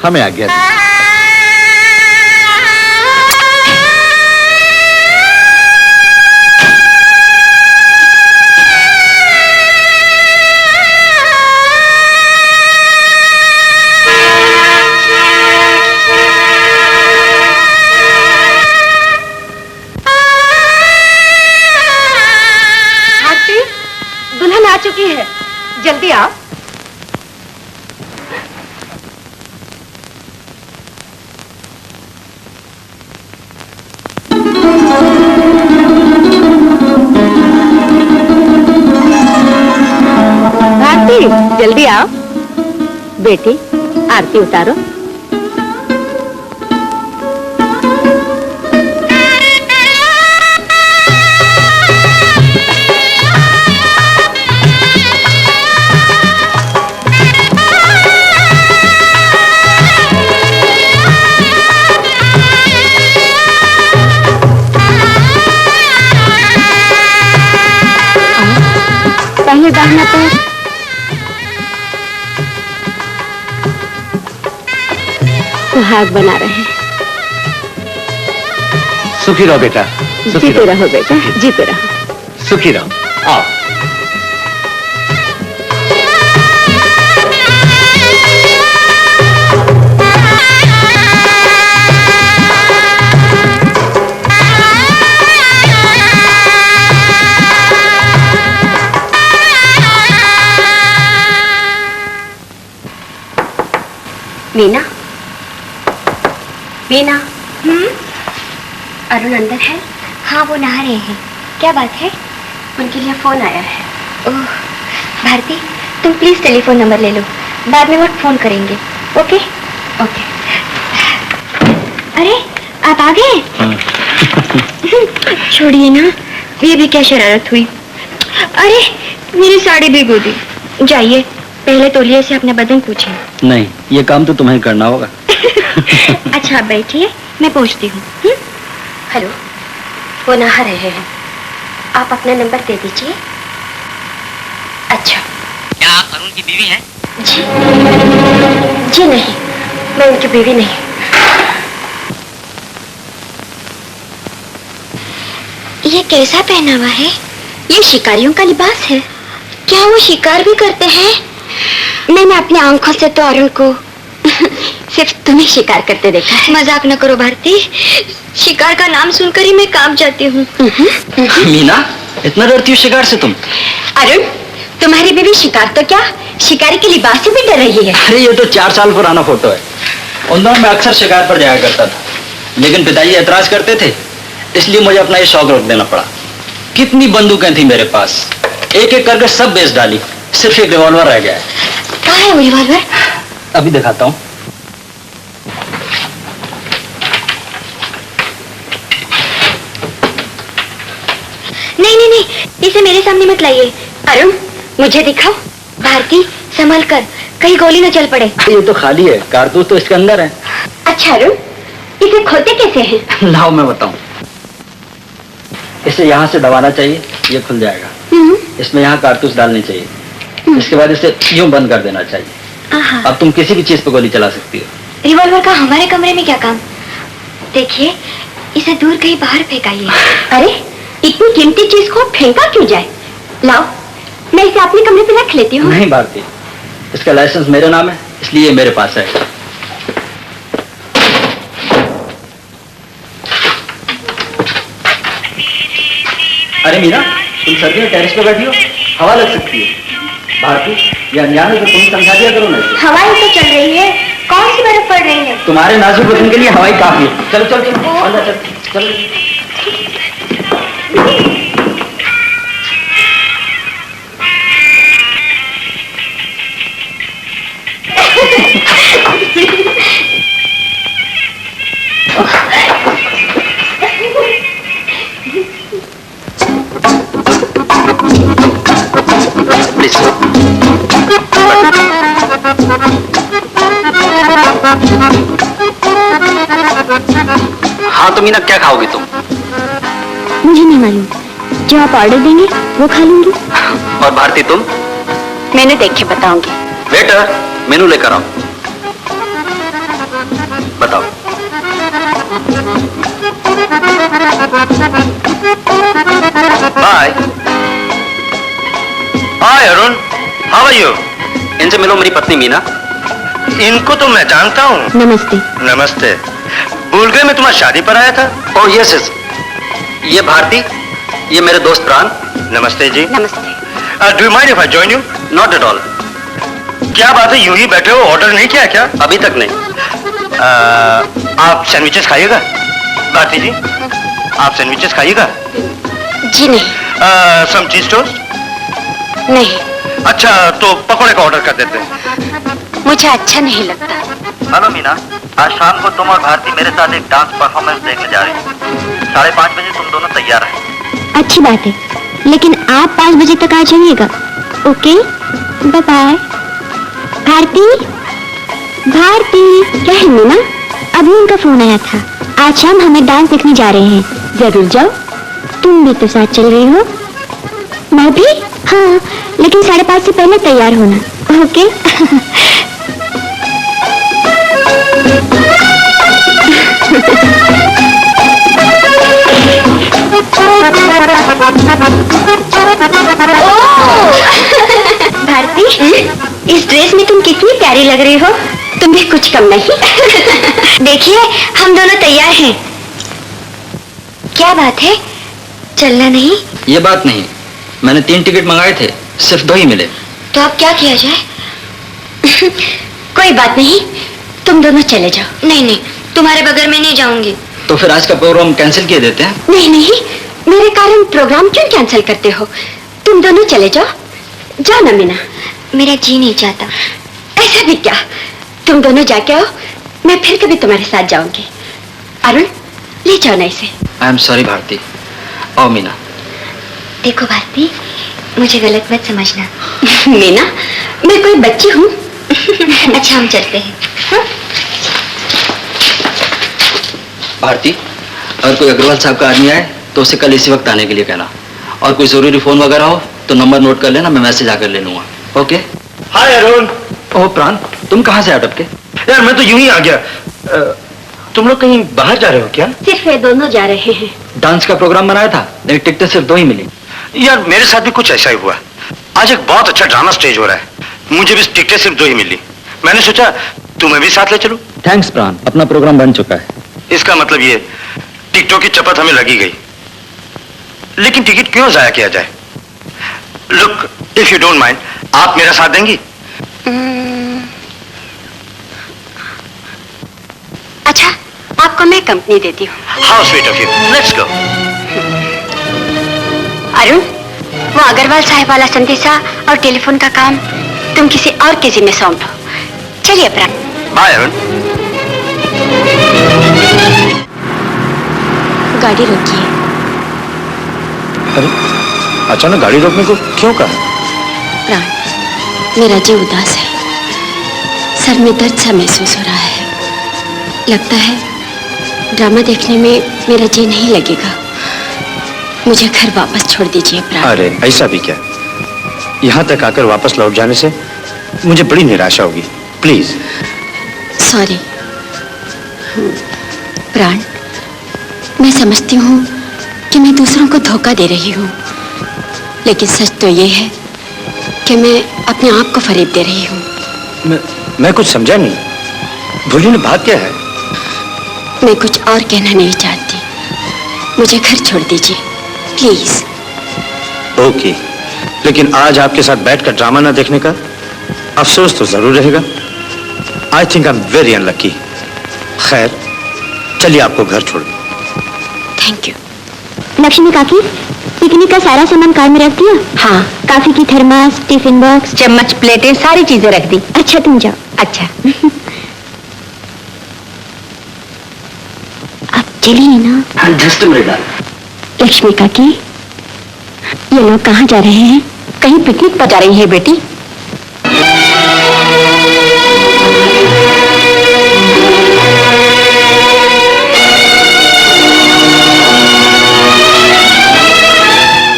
हमें आज्ञा दी। आरती, दुल्हन आ चुकी है, जल्दी आओ। भारती, जल्दी आओ। बेटी, आरती उतारो। पहले दाहिना पैर। सुहाग बना रहे हैं। सुखी रहो बेटा, सुखी जीते रहो, रहो बेटा, जीते रहो। सुखी रहो। आओ। मीना, मीना। अरुण अंदर है? हाँ, वो नहा रहे हैं। क्या बात है? उनके लिए फोन आया है। ओह, भारती, तुम प्लीज टेलीफोन नंबर ले लो, बाद में वो फोन करेंगे। ओके? ओके। अरे, आप आ गए? छोड़िए ना, ये भी क्या शरारत हुई। अरे, मेरी साड़ी भिगो दी। जाइए, पहले तौलिए से अपना बदन पूछिए। नहीं, ये काम तो तुम्हें करना होगा। अच्छा, आप बैठिए, मैं पूछती हूँ। हेलो, वो नहा रहे हैं, आप अपना नंबर दे दीजिए। अच्छा। क्या आप अरुण की बीवी हैं? जी जी नहीं, मैं उनकी बीवी नहीं। ये कैसा पहनावा है? ये शिकारियों का लिबास है। क्या वो शिकार भी करते हैं? मैंने अपनी आंखों से तो अरुण को सिर्फ तुम्हें शिकार करते देखा है। मजाक न करो भारती, शिकार का नाम सुनकर ही मैं कांप जाती हूँ। मीना, इतना डरती हो शिकार से तुम? अरुण, तुम्हारी बीवी शिकार तो क्या, शिकारी के लिबास से भी डर रही है। अरे ये तो 4 साल पुराना फोटो है। उन दिनों मैं अक्सर शिकार पर जाया करता था, लेकिन पिताजी ऐतराज करते थे, इसलिए मुझे अपना ये शौक रोक देना पड़ा। कितनी बंदूकें थी मेरे पास, एक एक करके सब बेच डाली, सिर्फ एक रिवॉल्वर रह गया है। कहाँ है वो रिवॉल्वर? अभी दिखाता हूँ। नहीं नहीं नहीं, इसे मेरे सामने मत लाइए। अरुण, मुझे दिखाओ। भारती, संभल कर, कहीं गोली न चल पड़े। ये तो खाली है, कारतूस तो इसके अंदर है। अच्छा अरुण, इसे खोलते कैसे हैं? लाओ मैं बताऊं। इसे यहाँ से दबाना चाहिए, ये खुल जाएगा। इसमें यहाँ कारतूस डालनी चाहिए, इसके बाद इसे यूं बंद कर देना चाहिए। आहा। अब तुम किसी भी चीज पे गोली चला सकती हो। रिवॉल्वर का हमारे कमरे में क्या काम? देखिए, इसे दूर कहीं बाहर फेंकाइए। अरे, इतनी कीमती चीज को फेंका क्यों जाए? लाओ, मैं इसे अपने कमरे पे रख लेती हूँ। नहीं भारती, इसका लाइसेंस मेरे नाम है, इसलिए मेरे पास है। अरे मीना, तुम सर्दी में टेरेस पे बैठी हो, हवा लग सकती है। भारती, ये अनजान है तो तुम समझा दिया करो ना। हवाएं तो चल रही है, कौन सी बर्फ पड़ रही है? तुम्हारे नाजुक बदन के लिए हवाई काफी है। चलो चलो चलो, अंदर चलो चलो। हाँ तो मीना, क्या खाओगी तुम? मुझे नहीं मालूम, जो आप ऑर्डर देंगे वो खा लूंगी। और भारती तुम? मैंने देख के बताऊंगी। वेटर, मेनू लेकर आओ। बताओ। Bye. Hi Arun, how are you? इनसे मिलो, मेरी पत्नी मीना। इनको तो मैं जानता हूँ। नमस्ते। नमस्ते। भूल गए मैं तुम्हारी शादी पर आया था। ओह यस यस, ये भारती, ये मेरे दोस्त प्राण। नमस्ते जी। नमस्ते। Do you mind if I join you? Not at all. क्या बात है, यूं ही बैठे हो, ऑर्डर नहीं किया क्या? अभी तक नहीं। आप सैंडविचेस खाइएगा? भारती जी, आप सैंडविचेस खाइएगा? जी नहीं। सम चीज टोस्ट? नहीं, अच्छा, तो पकौड़े का ऑर्डर कर देते हैं। मुझे अच्छा नहीं लगता। हेलो मीना, आज शाम को तुम और भारती मेरे साथ एक डांस परफॉर्मेंस देखने जा रही हो। 5:30 बजे तुम दोनों तैयार हैं। अच्छी बात है, लेकिन आप 5 बजे तक आ जाइएगा। Okay, bye bye. Bharti, Bharti, क्या है मीना? अभी उनका फोन आया था, आज शाम हमें डांस देखने जा रहे हैं, जरूर जाओ। तुम भी तो साथ चल रही हो? मैं भी? हाँ, लेकिन 5:30 से पहले तैयार होना। ओके? भारती, इस ड्रेस में तुम कितनी प्यारी लग रही हो। तुम भी कुछ कम नहीं। देखिए, हम दोनों तैयार हैं। क्या बात है, चलना नहीं? ये बात नहीं, मैंने 3 टिकट मंगाए थे, सिर्फ 2 ही मिले। तो अब क्या किया जाए? कोई बात नहीं, तुम दोनों चले जाओ। नहीं नहीं, तुम्हारे बगैर मैं नहीं जाऊंगी। तो फिर आज का प्रोग्राम कैंसिल किए देते हैं। नहीं नहीं, मेरे कारण प्रोग्राम क्यों कैंसिल करते हो? तुम दोनों चले जाओ। जाओ ना मीना। मेरा जी नहीं चाहता। ऐसा भी क्या, तुम दोनों जाके आओ, मैं फिर कभी तुम्हारे साथ जाऊंगी। अरुण, ले जाओ ना इसे। I am sorry Bharti. आओ मीना। देखो भारती, मुझे गलत मत समझना। मीना, मैं कोई बच्ची हूँ? अच्छा, हम चलते हैं। हाँ? भारती, अगर कोई अग्रवाल साहब का आदमी आए तो उसे कल इसी वक्त आने के लिए कहना, और कोई जरूरी फोन वगैरह हो तो नंबर नोट कर लेना, मैं मैसेज आकर ले लूंगा। ओके? हाय अरुण। ओह प्राण, तुम कहाँ से अटक के? यार मैं तो यूं ही आ गया। तुम लोग कहीं बाहर जा रहे हो क्या? सिर्फ ये दोनों जा रहे हैं। डांस का प्रोग्राम बनाया था, लेकिन टिकटें सिर्फ 2 ही मिली। यार मेरे साथ भी कुछ ऐसा ही हुआ। आज एक बहुत अच्छा ड्रामा स्टेज हो रहा है, मुझे भी टिकटें सिर्फ 2 ही मिली। मैंने सोचा तुम्हें भी साथ ले चलूं। थैंक्स प्राण, अपना प्रोग्राम बन चुका है। इसका मतलब ये, टिकटों की चपत हमें लगी गई, लेकिन टिकट क्यों जाया किया जाए? Look, if you don't mind, आप मेरा साथ देंगी? अच्छा, आपको मैं कंपनी देती हूँ। How sweet of you, let's go. Arun, वो अग्रवाल साहब वाला संदेशा और टेलीफोन का काम तुम किसी और के जिम्मे सौंप दो। चलिए प्राण। बाय अरुण। गाड़ी रोकिए। अरे अचानक गाड़ी रोकने को क्यों कहा? प्राण, मेरा जी उदास है, सर में दर्द सा महसूस हो रहा है। लगता है ड्रामा देखने में मेरा जी नहीं लगेगा। मुझे घर वापस छोड़ दीजिए प्राण। अरे ऐसा भी क्या, यहाँ तक आकर वापस लौट जाने से मुझे बड़ी निराशा होगी। प्लीज। सॉरी प्राण, मैं समझती हूँ कि मैं दूसरों को धोखा दे रही हूँ, लेकिन सच तो ये है कि मैं अपने आप को फरेब दे रही हूँ। मैं कुछ समझा नहीं, बोलिए ना, बात क्या है? मैं कुछ और कहना नहीं चाहती, मुझे घर छोड़ दीजिए प्लीज। ओके, लेकिन आज आपके साथ बैठकर ड्रामा ना देखने का अफसोस तो जरूर रहेगा। I think I am very unlucky. खैर, चलिए आपको घर छोड़ दूं। Thank you. लक्ष्मी काकी, पिकनिक का सारा सामान कार में रख दिया? हाँ, काफी की थर्मास, टिफिन बॉक्स, चम्मच, प्लेटें, सारी चीजें रख दी। अच्छा तुम जाओ। अच्छा। आप चलिए ना। Just minute. लक्ष्मी काकी, ये लोग कहाँ जा रहे हैं? कहीं पिकनिक पर जा रही है बेटी।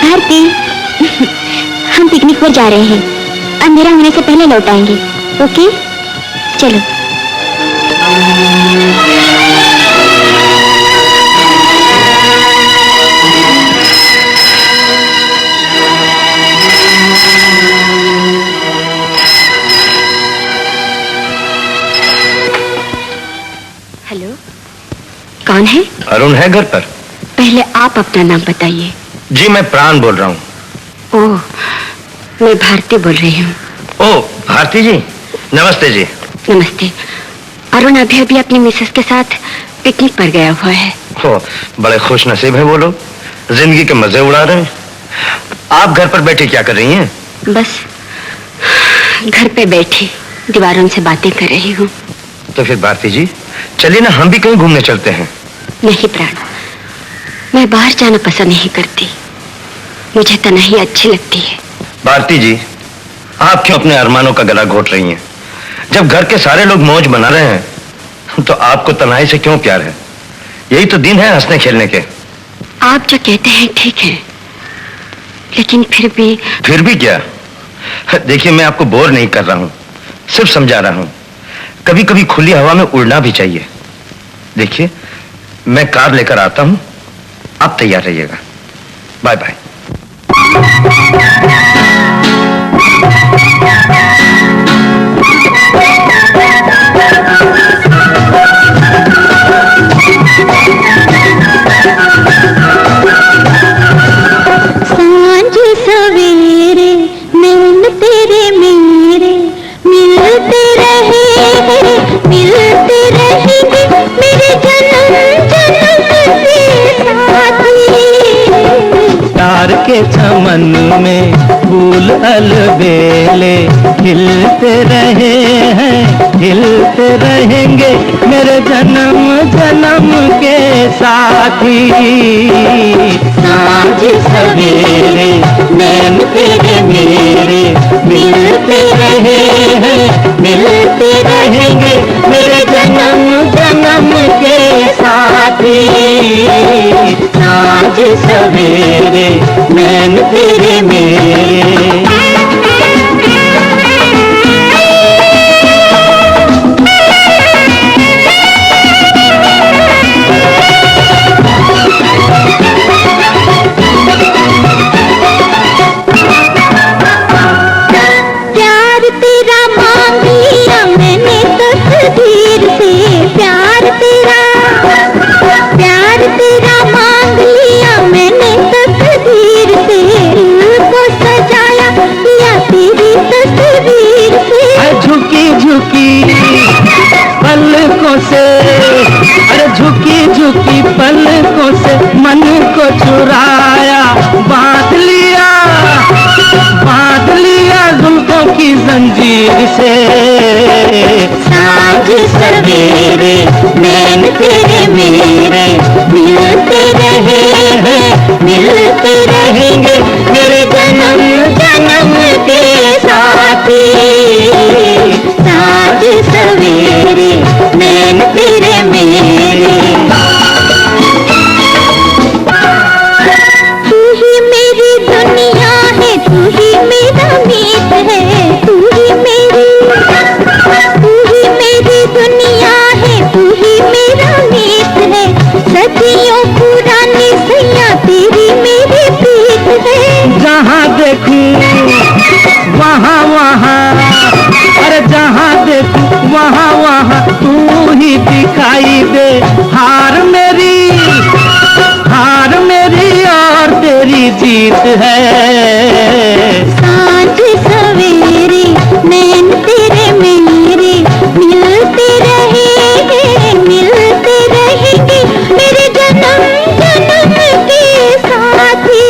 भारती, हम पिकनिक पर जा रहे हैं, अंधेरा होने से पहले लौट आएंगे। ओके, चलो। हेलो, कौन है? अरुण है घर पर? पहले आप अपना नाम बताइए। जी, मैं प्राण बोल रहा हूँ। ओह, मैं भारती बोल रही हूँ। ओह, भारती जी, नमस्ते जी। नमस्ते। अरुण अभी अभी अपनी मिसेस के साथ पिकनिक पर गया हुआ है। ओह, बड़े खुश नसीब हैं वो लोग, जिंदगी के मजे उड़ा रहे हैं। आप घर पर बैठे क्या कर रही हैं? बस घर पे बैठी दीवारों से बातें कर रही हूँ। तो फिर भारती जी, चलिए ना, हम भी कहीं घूमने चलते हैं। नहीं प्राण, मैं बाहर जाना पसंद नहीं करती, मुझे तन्हाई अच्छी लगती है। भारती जी, आप क्यों अपने अरमानों का गला घोट रही हैं? जब घर के सारे लोग मौज मना रहे हैं तो आपको तन्हाई से क्यों प्यार है? यही तो दिन है हंसने खेलने के। आप जो कहते हैं ठीक है, लेकिन फिर भी क्या? देखिए, मैं आपको बोर नहीं कर रहा हूं, सिर्फ समझा रहा हूं। कभी कभी खुली हवा में उड़ना भी चाहिए। देखिए, मैं कार लेकर आता हूं, आप तैयार रहिएगा। Bye bye. सांझ सवेरे नैन तेरे मेरे मिलते रहेंगे मेरे जन्म जन्म के साथी। प्यार के चमन में फूल अलबेले खिलते रहे हैं, खिलते रहेंगे मेरे जन्म जन्म के साथी। सांझ सवेरे नैन तेरे मेरे मिलते रहे हैं, मिलते रहेंगे मेरे जन्म जन्म के साथी। सांझ सवेरे नैन तेरे मेरे। तू ही मेरा मीत है, तू ही मेरी दुनिया है, तू ही मेरा मीत है। सदियों पुरानी सैया तेरी मेरी प्रीत है। जहाँ देखूं वहाँ वहाँ, अरे जहाँ देखूं वहाँ वहाँ तू ही दिखाई दे। हार मेरी और तेरी जीत है। सांझ सवेरे नैन तेरे मेरे मिलते रहेंगे मेरे जन्म जन्म के साथी।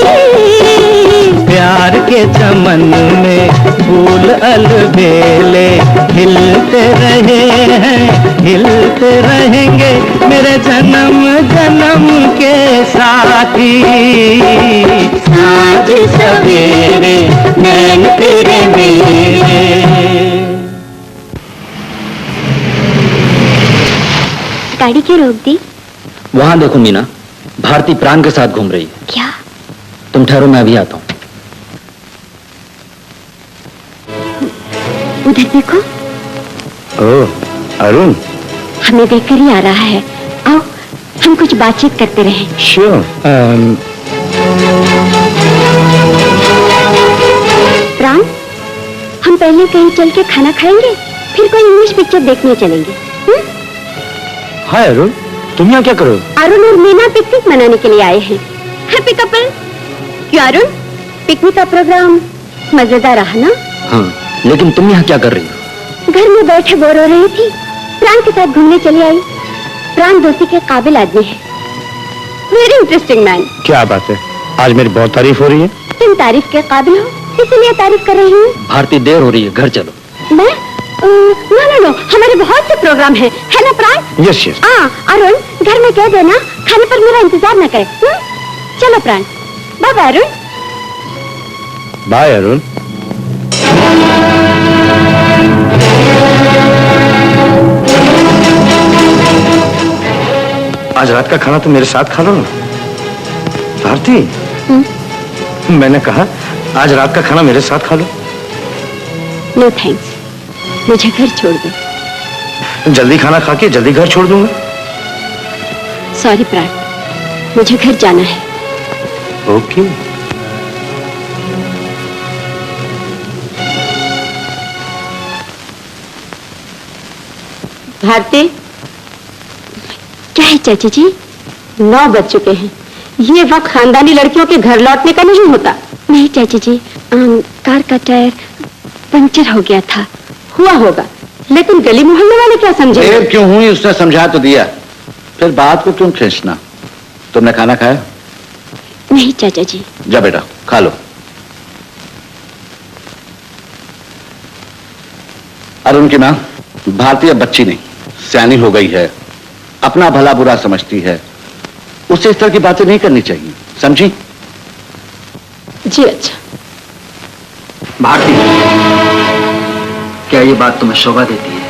प्यार के चमन में फूल अलबेले खिलते रहे हैं, हिलते रहेंगे मेरे जन्म जन्म के साथी। साँझ सवेरे नैन तेरे मेरे। गाड़ी क्यों रोक दी? वहां देखो मीना, भारती प्राण के साथ घूम रही है। क्या? तुम ठहरो, मैं अभी आता हूँ। उधर देखो। ओह अरुण। हमें देखकर ही आ रहा है। आओ हम कुछ बातचीत करते रहें। श्योर। प्राण, हम पहले कहीं चल के खाना खाएंगे, फिर कोई इंग्लिश पिक्चर देखने चलेंगे। हाय अरुण, तुम यहाँ क्या करो? अरुण और मीना पिकनिक मनाने के लिए आए हैं। Happy couple. क्यों अरुण, पिकनिक का प्रोग्राम मजेदार रहा ना? हाँ, लेकिन तुम यहाँ क्या कर रही हो? घर में बैठे बोर हो रही थी, प्राण के साथ घूमने चली आई। प्राण दोस्ती के काबिल आदमी है, वेरी इंटरेस्टिंग मैन। क्या बात है, आज मेरी बहुत तारीफ हो रही है। तुम तारीफ के काबिल हो, इसलिए तारीफ कर रही हूँ। भारती देर हो रही है, घर चलो। मैं नो, हमारे बहुत से प्रोग्राम है ना प्राण? Yes yes. अरुण, घर में कह देना खाने पर मेरा इंतजार न करे। चलो Pran, bye bye Arun. Bye Arun. आज रात का खाना तो मेरे साथ खा लो ना भारती। मैंने कहा आज रात का खाना मेरे साथ खा लो। नो थैंक्स, मुझे घर छोड़ दो। जल्दी खाना खा के जल्दी घर छोड़ दूंगा। सॉरी प्राण, मुझे घर जाना है। ओके। भारती, क्या है चाची जी? 9 बज चुके हैं। ये वक्त खानदानी लड़कियों के घर लौटने का नहीं होता। नहीं चाची जी, कार का टायर पंचर हो गया था। हुआ होगा, लेकिन गली मोहल्ले वाले क्या समझे? देर क्यों हुई, उसने समझा तो दिया, फिर बात को क्यों खींचना? तुमने खाना खाया? नहीं चाचा जी। जा बेटा खा लो। अरुण की मां भारती अब बच्ची नहीं, सयानी हो गई है, अपना भला बुरा समझती है। उससे इस तरह की बातें नहीं करनी चाहिए, समझी? जी अच्छा। भारती, क्या ये बात तुम्हें शोभा देती है?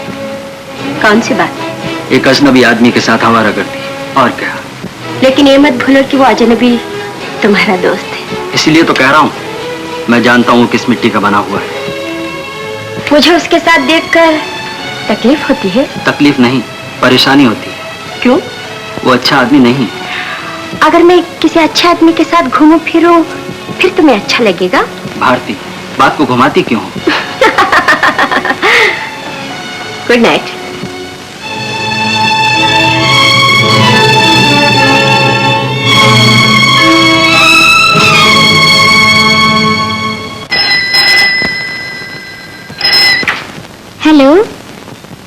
कौन सी बात? एक अजनबी आदमी के साथ आवारा करती है, और क्या? लेकिन ये मत भूलो कि वो अजनबी तुम्हारा दोस्त है। इसीलिए तो कह रहा हूँ, मैं जानता हूँ किस मिट्टी का बना हुआ है। मुझे उसके साथ देखकर तकलीफ होती है। तकलीफ नहीं, परेशानी होती है। क्यों? वो अच्छा आदमी नहीं। अगर मैं किसी अच्छे आदमी के साथ घूमूं फिरूं, फिर तुम्हें अच्छा लगेगा? भारती, बात को घुमाती क्यों हो? Good night. हेलो,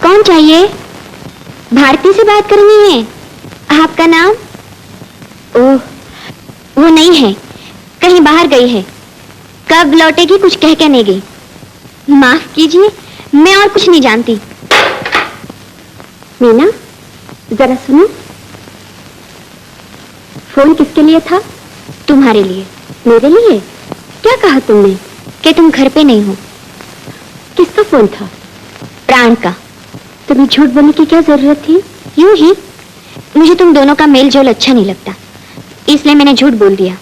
कौन चाहिए? भारती से बात करनी है। आपका नाम? ओह, वो नहीं है, कहीं बाहर गई है। कब लौटेगी कुछ कह के नहीं गई। माफ कीजिए, मैं और कुछ नहीं जानती। मीना, जरा सुनो। फोन किसके लिए था? तुम्हारे लिए। मेरे लिए? क्या कहा तुमने? कि तुम घर पे नहीं हो। किसका फोन था? प्राण का। तुम्हें झूठ बोलने की क्या जरूरत थी? यूं ही मुझे तुम दोनों का मेल जोल अच्छा नहीं लगता, इसलिए मैंने झूठ बोल दिया।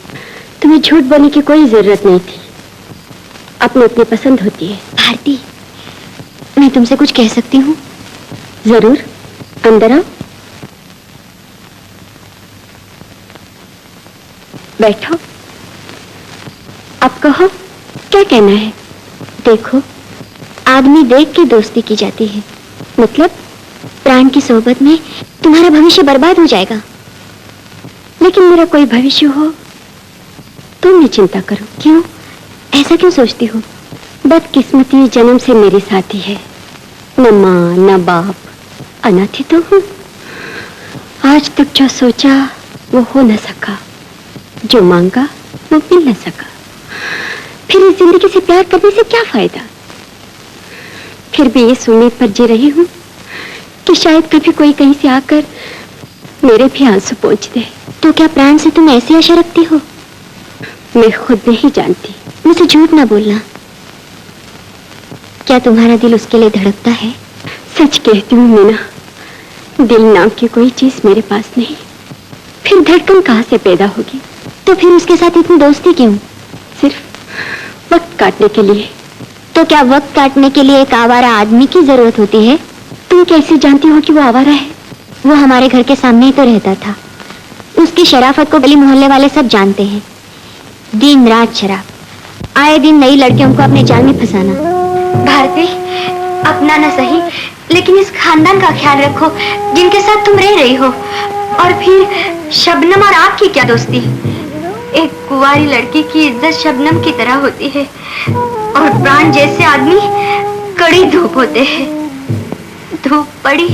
तुम्हें झूठ बोलने की कोई जरूरत नहीं थी। अपनी अपनी पसंद होती है। भारती, मैं तुमसे कुछ कह सकती हूँ? जरूर, अंदर आओ, बैठो। अब कहो, क्या कहना है? देखो, आदमी देख के दोस्ती की जाती है। मतलब प्राण की सोहबत में तुम्हारा भविष्य बर्बाद हो जाएगा। लेकिन मेरा कोई भविष्य हो तुम न चिंता करो। क्यों? ऐसा क्यों सोचती हो? बदकिस्मती जन्म से मेरे साथी है। न माँ न बाप, अनाथ ही तो हूँ। आज तक जो सोचा वो हो न सका, जो मांगा वो मिल न सका। फिर इस जिंदगी से प्यार करने से क्या फायदा? फिर भी ये उम्मीद पर जी रही हूँ कि शायद कभी कोई कहीं से आकर मेरे भी आंसू पोंछ दे। तो क्या प्राण से तुम ऐसी आशा रखती हो? मैं खुद नहीं जानती। मुझसे झूठ ना बोलना। क्या तुम्हारा दिल उसके लिए धड़कता है? सच कहती हूँ मीना, दिल नाम की कोई चीज मेरे पास नहीं। फिर धड़कन कहाँ से पैदा होगी? तो फिर उसके साथ इतनी दोस्ती क्यों? सिर्फ वक्त काटने के लिए। तो क्या वक्त काटने के लिए एक आवारा आदमी की जरूरत होती है? तुम कैसे जानती हो कि वो आवारा है? वो हमारे घर के सामने ही तो रहता था। उसकी शराफत को गली मोहल्ले वाले सब जानते हैं। दिन रात शराब, आए दिन नई लड़कियों को अपने जाल में फंसाना। भारती, अपना न सही लेकिन इस खानदान का ख्याल रखो जिनके साथ तुम रह रही हो। और फिर शबनम और आपकी क्या दोस्ती? एक कुंवारी लड़की की इज्जत शबनम की तरह होती है और प्राण जैसे आदमी कड़ी धूप होते हैं। धूप पड़ी,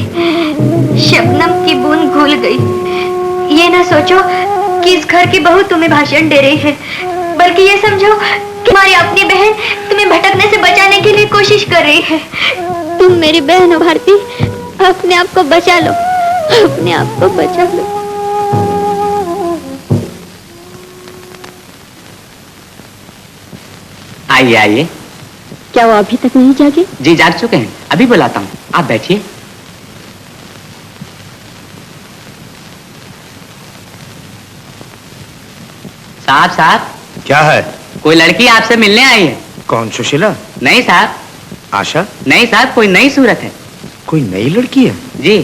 शबनम की बूंद घुल गई। ये ना सोचो कि इस घर की बहू तुम्हें भाषण दे रही है, बल्कि ये समझो कि तुम्हारी अपनी बहन तुम्हें भटकने से बचाने के लिए कोशिश कर रही है। तुम मेरी बहन हो भारती, अपने आप को बचा लो, अपने आप को बचा लो। आइए आइए। क्या वो अभी तक नहीं जागे? जी जाग चुके हैं, अभी बुलाता हूँ, आप बैठिए। साहब साहब। क्या है? कोई लड़की आपसे मिलने आई है। कौन, सुशीला? नहीं साहब। आशा? नहीं साहब, कोई नई सूरत है। कोई नई लड़की है? जी।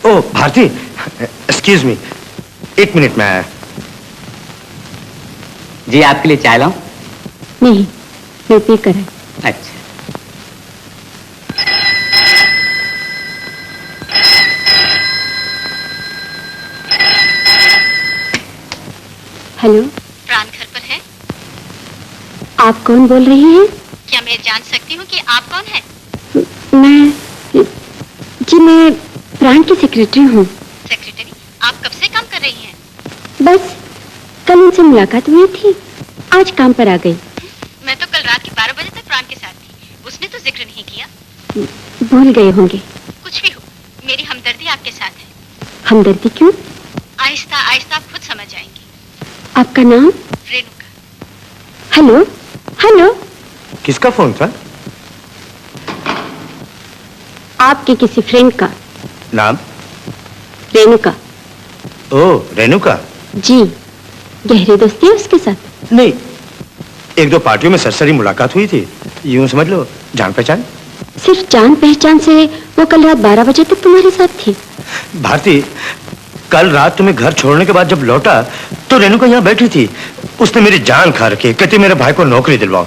ओ भारती, एक्सक्यूज मी, 1 मिनट में आया। जी आपके लिए चाय लाऊं? नहीं, मैं पी कर। अच्छा। हेलो, प्राण घर पर है? आप कौन बोल रही हैं? क्या मैं जान सकती हूँ कि आप कौन हैं? मैं प्राण की सेक्रेटरी हूँ। सेक्रेटरी? आप कब से काम कर रही हैं? बस कल उनसे मुलाकात हुई थी, आज काम पर आ गई। मैं तो कल रात के 12 बजे तक प्राण के साथ थी, उसने तो जिक्र नहीं किया। भूल गए होंगे। कुछ भी हो, मेरी हमदर्दी आपके साथ है। हमदर्दी क्यों? आहिस्ता आहिस्ता आप खुद समझ जाएंगी। आपका नाम? रेणुका। Hello hello. किसका फोन था? आपके किसी फ्रेंड का। नाम? रेणुका। ओ रेणुका। जी, गहरी दोस्ती है उसके साथ? नहीं, 1-2 पार्टियों में सरसरी मुलाकात हुई थी, यूं समझ लो जान पहचान। सिर्फ जान पहचान से वो कल रात 12 बजे तक तुम्हारे साथ थी? भारती, कल रात तुम्हें घर छोड़ने के बाद जब लौटा तो रेणुका यहाँ बैठी थी। उसने मेरी जान खा रखी, कहती मेरे भाई को नौकरी दिलवाओ।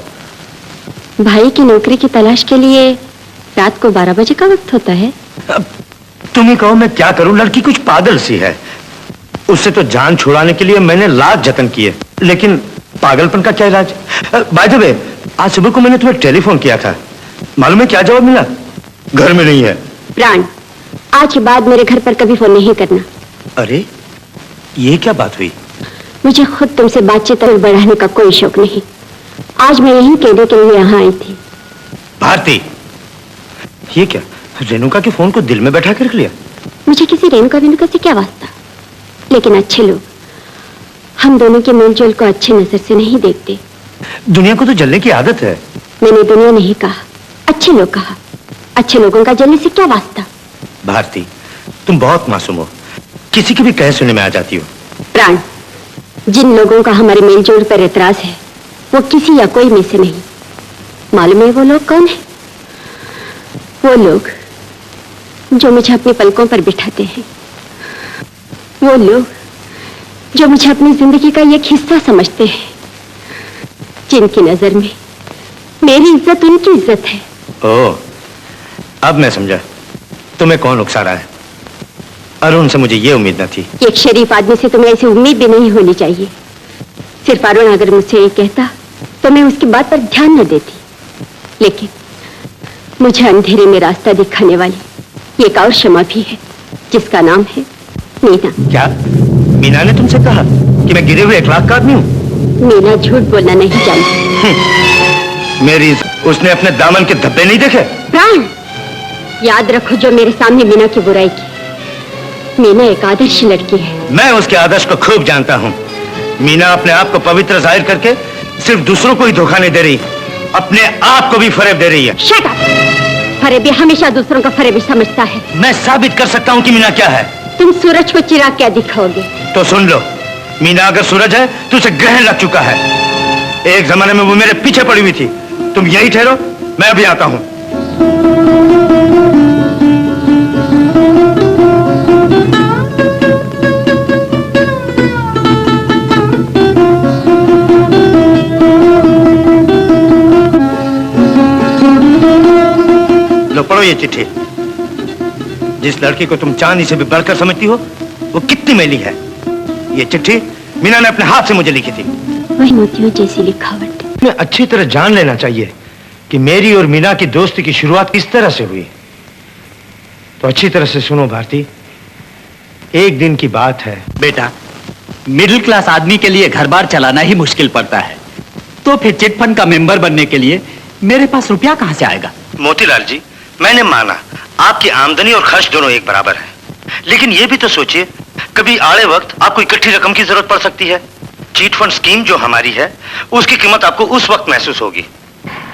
भाई की नौकरी की तलाश के लिए रात को 12 बजे का वक्त होता है? अब तुम ही कहो मैं क्या करूं, लड़की कुछ पागल सी है। उससे तो जान छुड़ाने के लिए मैंने लाख जतन किए, लेकिन पागलपन का क्या इलाज? बाय द वे, आज सुबह को मैंने तुम्हें टेलीफोन किया था, मालूम है क्या जवाब मिला? घर में नहीं है। प्राण, आज के बाद मेरे घर पर कभी फोन नहीं करना। अरे ये क्या बात हुई? मुझे खुद तुमसे बातचीत और बढ़ाने का कोई शौक नहीं। आज मैं यही कहने के लिए यहाँ आई थी। भारती, ये क्या, रेणुका के फोन को दिल में बैठा कर रख लिया? मुझे किसी रेणुका से क्या वास्ता, लेकिन अच्छे लोग हम दोनों के मेलजोल को अच्छी नजर से नहीं देखते। दुनिया को तो जलने की आदत है। मैंने दुनिया नहीं कहा, अच्छे लोग कहा। अच्छे लोगों का जलने से क्या वास्ता? भारती, तुम बहुत मासूम हो, किसी की भी कहे सुने में आ जाती हो। प्राण, जिन लोगों का हमारे मेलजोल पर एतराज है वो किसी या कोई में से नहीं। मालूम है वो लोग कौन है? वो लोग जो मुझे अपनी पलकों पर बिठाते हैं, वो लोग जो मुझे अपनी जिंदगी का एक हिस्सा समझते हैं, जिनकी नजर में मेरी इज्जत उनकी इज्जत है। ओह, अब मैं समझा तुम्हें कौन उकसा रहा है। अरुण से मुझे ये उम्मीद न थी। एक शरीफ आदमी से तुम्हें ऐसी उम्मीद भी नहीं होनी चाहिए। सिर्फ अरुण अगर मुझसे ये कहता तो मैं उसकी बात पर ध्यान न देती, लेकिन मुझे अंधेरे में रास्ता दिखाने वाली एक और क्षमा भी है, जिसका नाम है मीना। क्या मीना ने तुमसे कहा कि मैं गिरे हुए 1 लाख का आदमी हूँ? मीना झूठ बोलना नहीं जानती। मेरी उसने अपने दामन के धब्बे नहीं देखे? प्राण, याद रखो जो मेरे सामने मीना की बुराई की। मीना एक आदर्श लड़की है। मैं उसके आदर्श को खूब जानता हूँ। मीना अपने आप को पवित्र जाहिर करके सिर्फ दूसरों को ही धोखा नहीं दे रही, अपने आप को भी फरेब दे रही है। Shut up! फरेबी हमेशा दूसरों का फरेबी समझता है। मैं साबित कर सकता हूँ कि मीना क्या है। तुम सूरज को चिराग क्या दिखाओगे? तो सुन लो, मीना अगर सूरज है तो उसे ग्रहण लग चुका है। एक जमाने में वो मेरे पीछे पड़ी हुई थी। तुम यही ठहरो, मैं अभी आता हूँ। लो पढ़ो ये चिट्ठी। जिस लड़की को तुम चांदी से भी बढ़कर समझती हो वो कितनी मैली है। ये चिट्ठी मीना ने अपने हाथ से मुझे लिखी थी। वही मोतियों जैसी लिखावट। तुम्हें अच्छी तरह जान लेना चाहिए कि मेरी और मीना की दोस्ती की शुरुआत किस तरह से हुई। तो अच्छी तरह से सुनो भारती, एक दिन की बात है। बेटा, मिडिल क्लास आदमी के लिए घर बार चलाना ही मुश्किल पड़ता है, तो फिर चिट फंड का मेंबर बनने के लिए मेरे पास रुपया कहां से आएगा? मोतीलाल जी, मैंने माना आपकी आमदनी और खर्च दोनों एक बराबर है, लेकिन ये भी तो सोचिए कभी आड़े वक्त आपको इकट्ठी रकम की जरूरत पड़ सकती है। चीट फंड स्कीम जो हमारी है उसकी कीमत आपको उस वक्त महसूस होगी।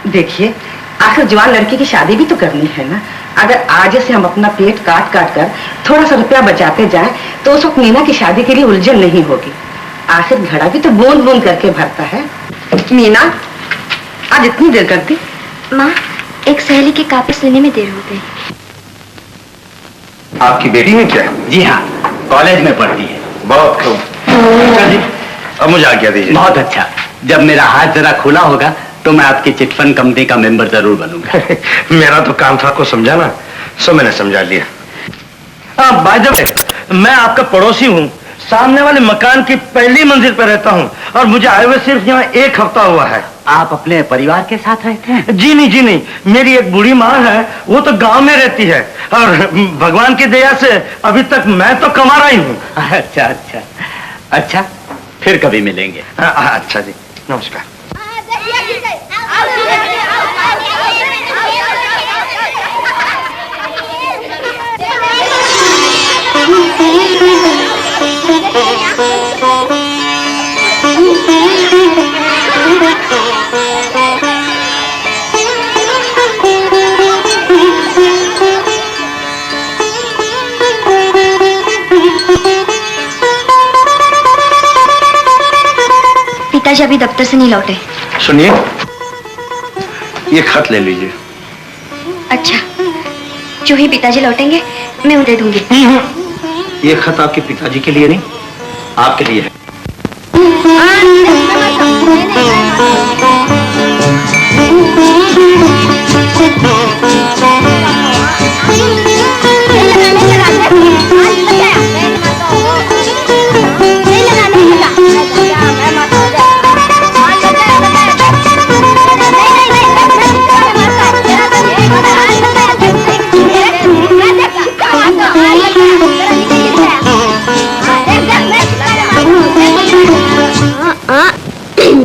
देखिए, आखिर जवान लड़की की शादी भी तो करनी है ना। अगर आज से हम अपना पेट काट काट कर थोड़ा सा रुपया बचाते जाएं, तो उस वक्त मीना की शादी के लिए उलझन नहीं होगी। आखिर घड़ा भी तो बूंद बूंद करके भरता है। मीना, आज इतनी देर करती? माँ, एक सहेली के कापी लेने में देर हो गई। आपकी बेटी में क्या है? जी हाँ, कॉलेज में पढ़ती है। बहुत खूब। अच्छा जी, अब मुझे आज्ञा दीजिए। बहुत अच्छा। जब मेरा हाथ जरा खुला होगा तो मैं आपकी चिट फंड कंपनी का मेंबर जरूर बनूंगा। मेरा तो काम था आपको समझाना, सो मैंने समझा लिया। बाय द वे, मैं आपका पड़ोसी हूँ, सामने वाले मकान की पहली मंजिल पर रहता हूँ और मुझे आए हुए सिर्फ यहाँ 1 हफ्ता हुआ है। आप अपने परिवार के साथ रहते हैं? जी नहीं, मेरी एक बूढ़ी माँ है, वो तो गांव में रहती है और भगवान की दया से अभी तक मैं तो कमा रही हूँ। अच्छा, फिर कभी मिलेंगे। अच्छा जी, नमस्कार। पिताजी अभी दफ्तर से नहीं लौटे। सुनिए, ये खत ले लीजिए। अच्छा, जो ही पिताजी लौटेंगे मैं उन्हें दे दूंगी। ये खत आपके पिताजी के लिए नहीं, आपके लिए है।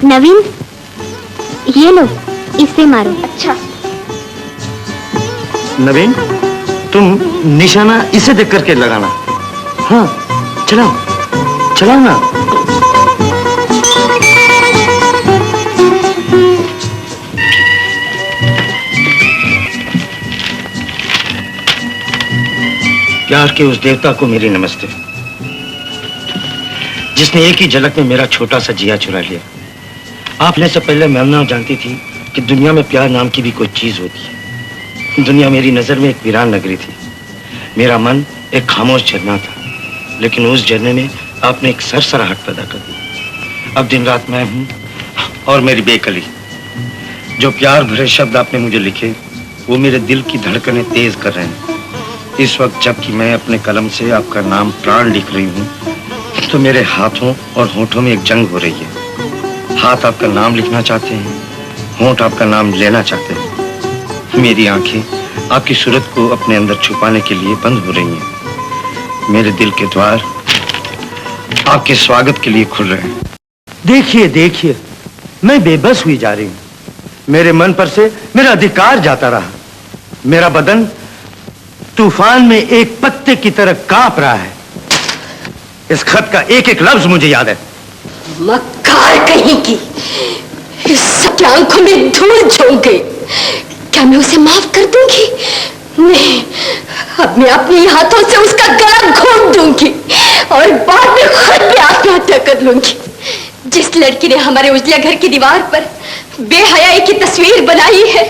नवीन, ये लो, इससे मारो। अच्छा। नवीन, तुम निशाना इसे देख करके लगाना। हाँ, चलाओ ना। प्यार के उस देवता को मेरी नमस्ते, जिसने एक ही झलक में मेरा छोटा सा जिया चुरा लिया। आपने से पहले मैमना जानती थी कि दुनिया में प्यार नाम की भी कोई चीज होती है। दुनिया मेरी नजर में एक वीरान नगरी थी। मेरा मन एक खामोश झरना था, लेकिन उस झरने में आपने एक सरसराहट पैदा कर दी। अब दिन रात मैं हूं और मेरी बेकली। जो प्यार भरे शब्द आपने मुझे लिखे वो मेरे दिल की धड़कनें तेज कर रहे हैं। इस वक्त जबकि मैं अपने कलम से आपका नाम प्राण लिख रही हूँ, तो मेरे हाथों और होठों में एक जंग हो रही है। हाथ आपका नाम लिखना चाहते हैं, होंठ आपका नाम लेना चाहते हैं। मेरी आंखें आपकी सूरत को अपने अंदर छुपाने के लिए बंद हो रही हैं। मेरे दिल के द्वार आपके स्वागत के लिए खुल रहे हैं। देखिए देखिए, मैं बेबस हुई जा रही हूँ। मेरे मन पर से मेरा अधिकार जाता रहा। मेरा बदन तूफान में एक पत्ते की तरह कांप रहा है। इस खत का एक एक लफ्ज मुझे याद है। मक्कार कहीं की, इस सबकी आंखों में धूल झोंक गई। क्या मैं उसे माफ कर दूंगी? नहीं, अब मैं अपने हाथों से उसका गला घोंट दूंगी और बाद में खुद भी आत्महत्या कर लूंगी। जिस लड़की ने हमारे उजले घर की दीवार पर बेहयाई की तस्वीर बनाई है,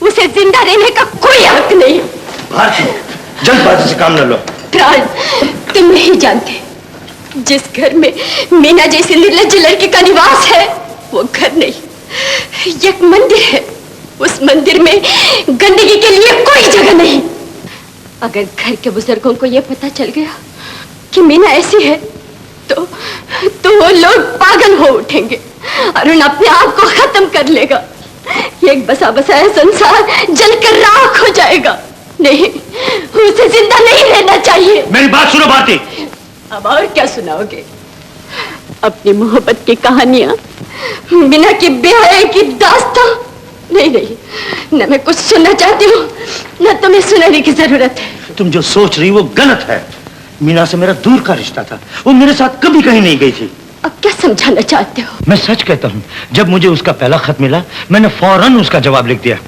उसे जिंदा रहने का कोई हक नहीं। जल्दबाजी से काम न लो। प्राण, तुम नहीं जानते, जिस घर में मीना जैसी निर्लज्ज लड़की का निवास है वो घर नहीं, एक मंदिर है। उस मंदिर में गंदगी के लिए कोई जगह नहीं। अगर घर के बुजुर्गों को यह पता चल गया कि मीना ऐसी है तो वो लोग पागल हो उठेंगे और उन अपने आप को खत्म कर लेगा। एक बसा बसाया संसार जलकर राख हो जाएगा। नहीं, उसे जिंदा नहीं रहना चाहिए। मेरी बात सुनो भारती। अब और क्या सुनाओगे? अपनी मोहब्बत की कहानियां, बिना की बेहयाई की दास्तां? नहीं नहीं, न मैं कुछ सुनना चाहती हूँ, न तुम्हें सुनाने की जरूरत है। तुम जो सोच रही वो गलत है। मीना से मेरा दूर का रिश्ता था, वो मेरे साथ कभी कहीं नहीं गई थी। अब क्या समझाना चाहते हो? मैं सच कहता हूँ, जब मुझे उसका पहला खत मिला मैंने फौरन उसका जवाब लिख दिया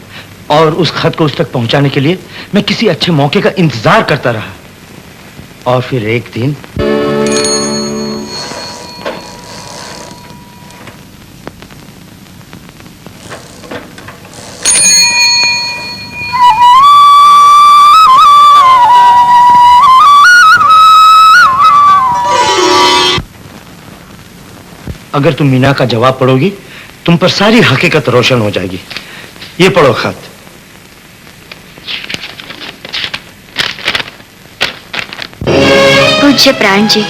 और उस खत को उस तक पहुंचाने के लिए मैं किसी अच्छे मौके का इंतजार करता रहा। और फिर एक दिन अगर तुम मीना का जवाब पढ़ोगी तुम पर सारी हकीकत रोशन हो जाएगी। ये पढ़ो खत। पूज्य प्राण जी,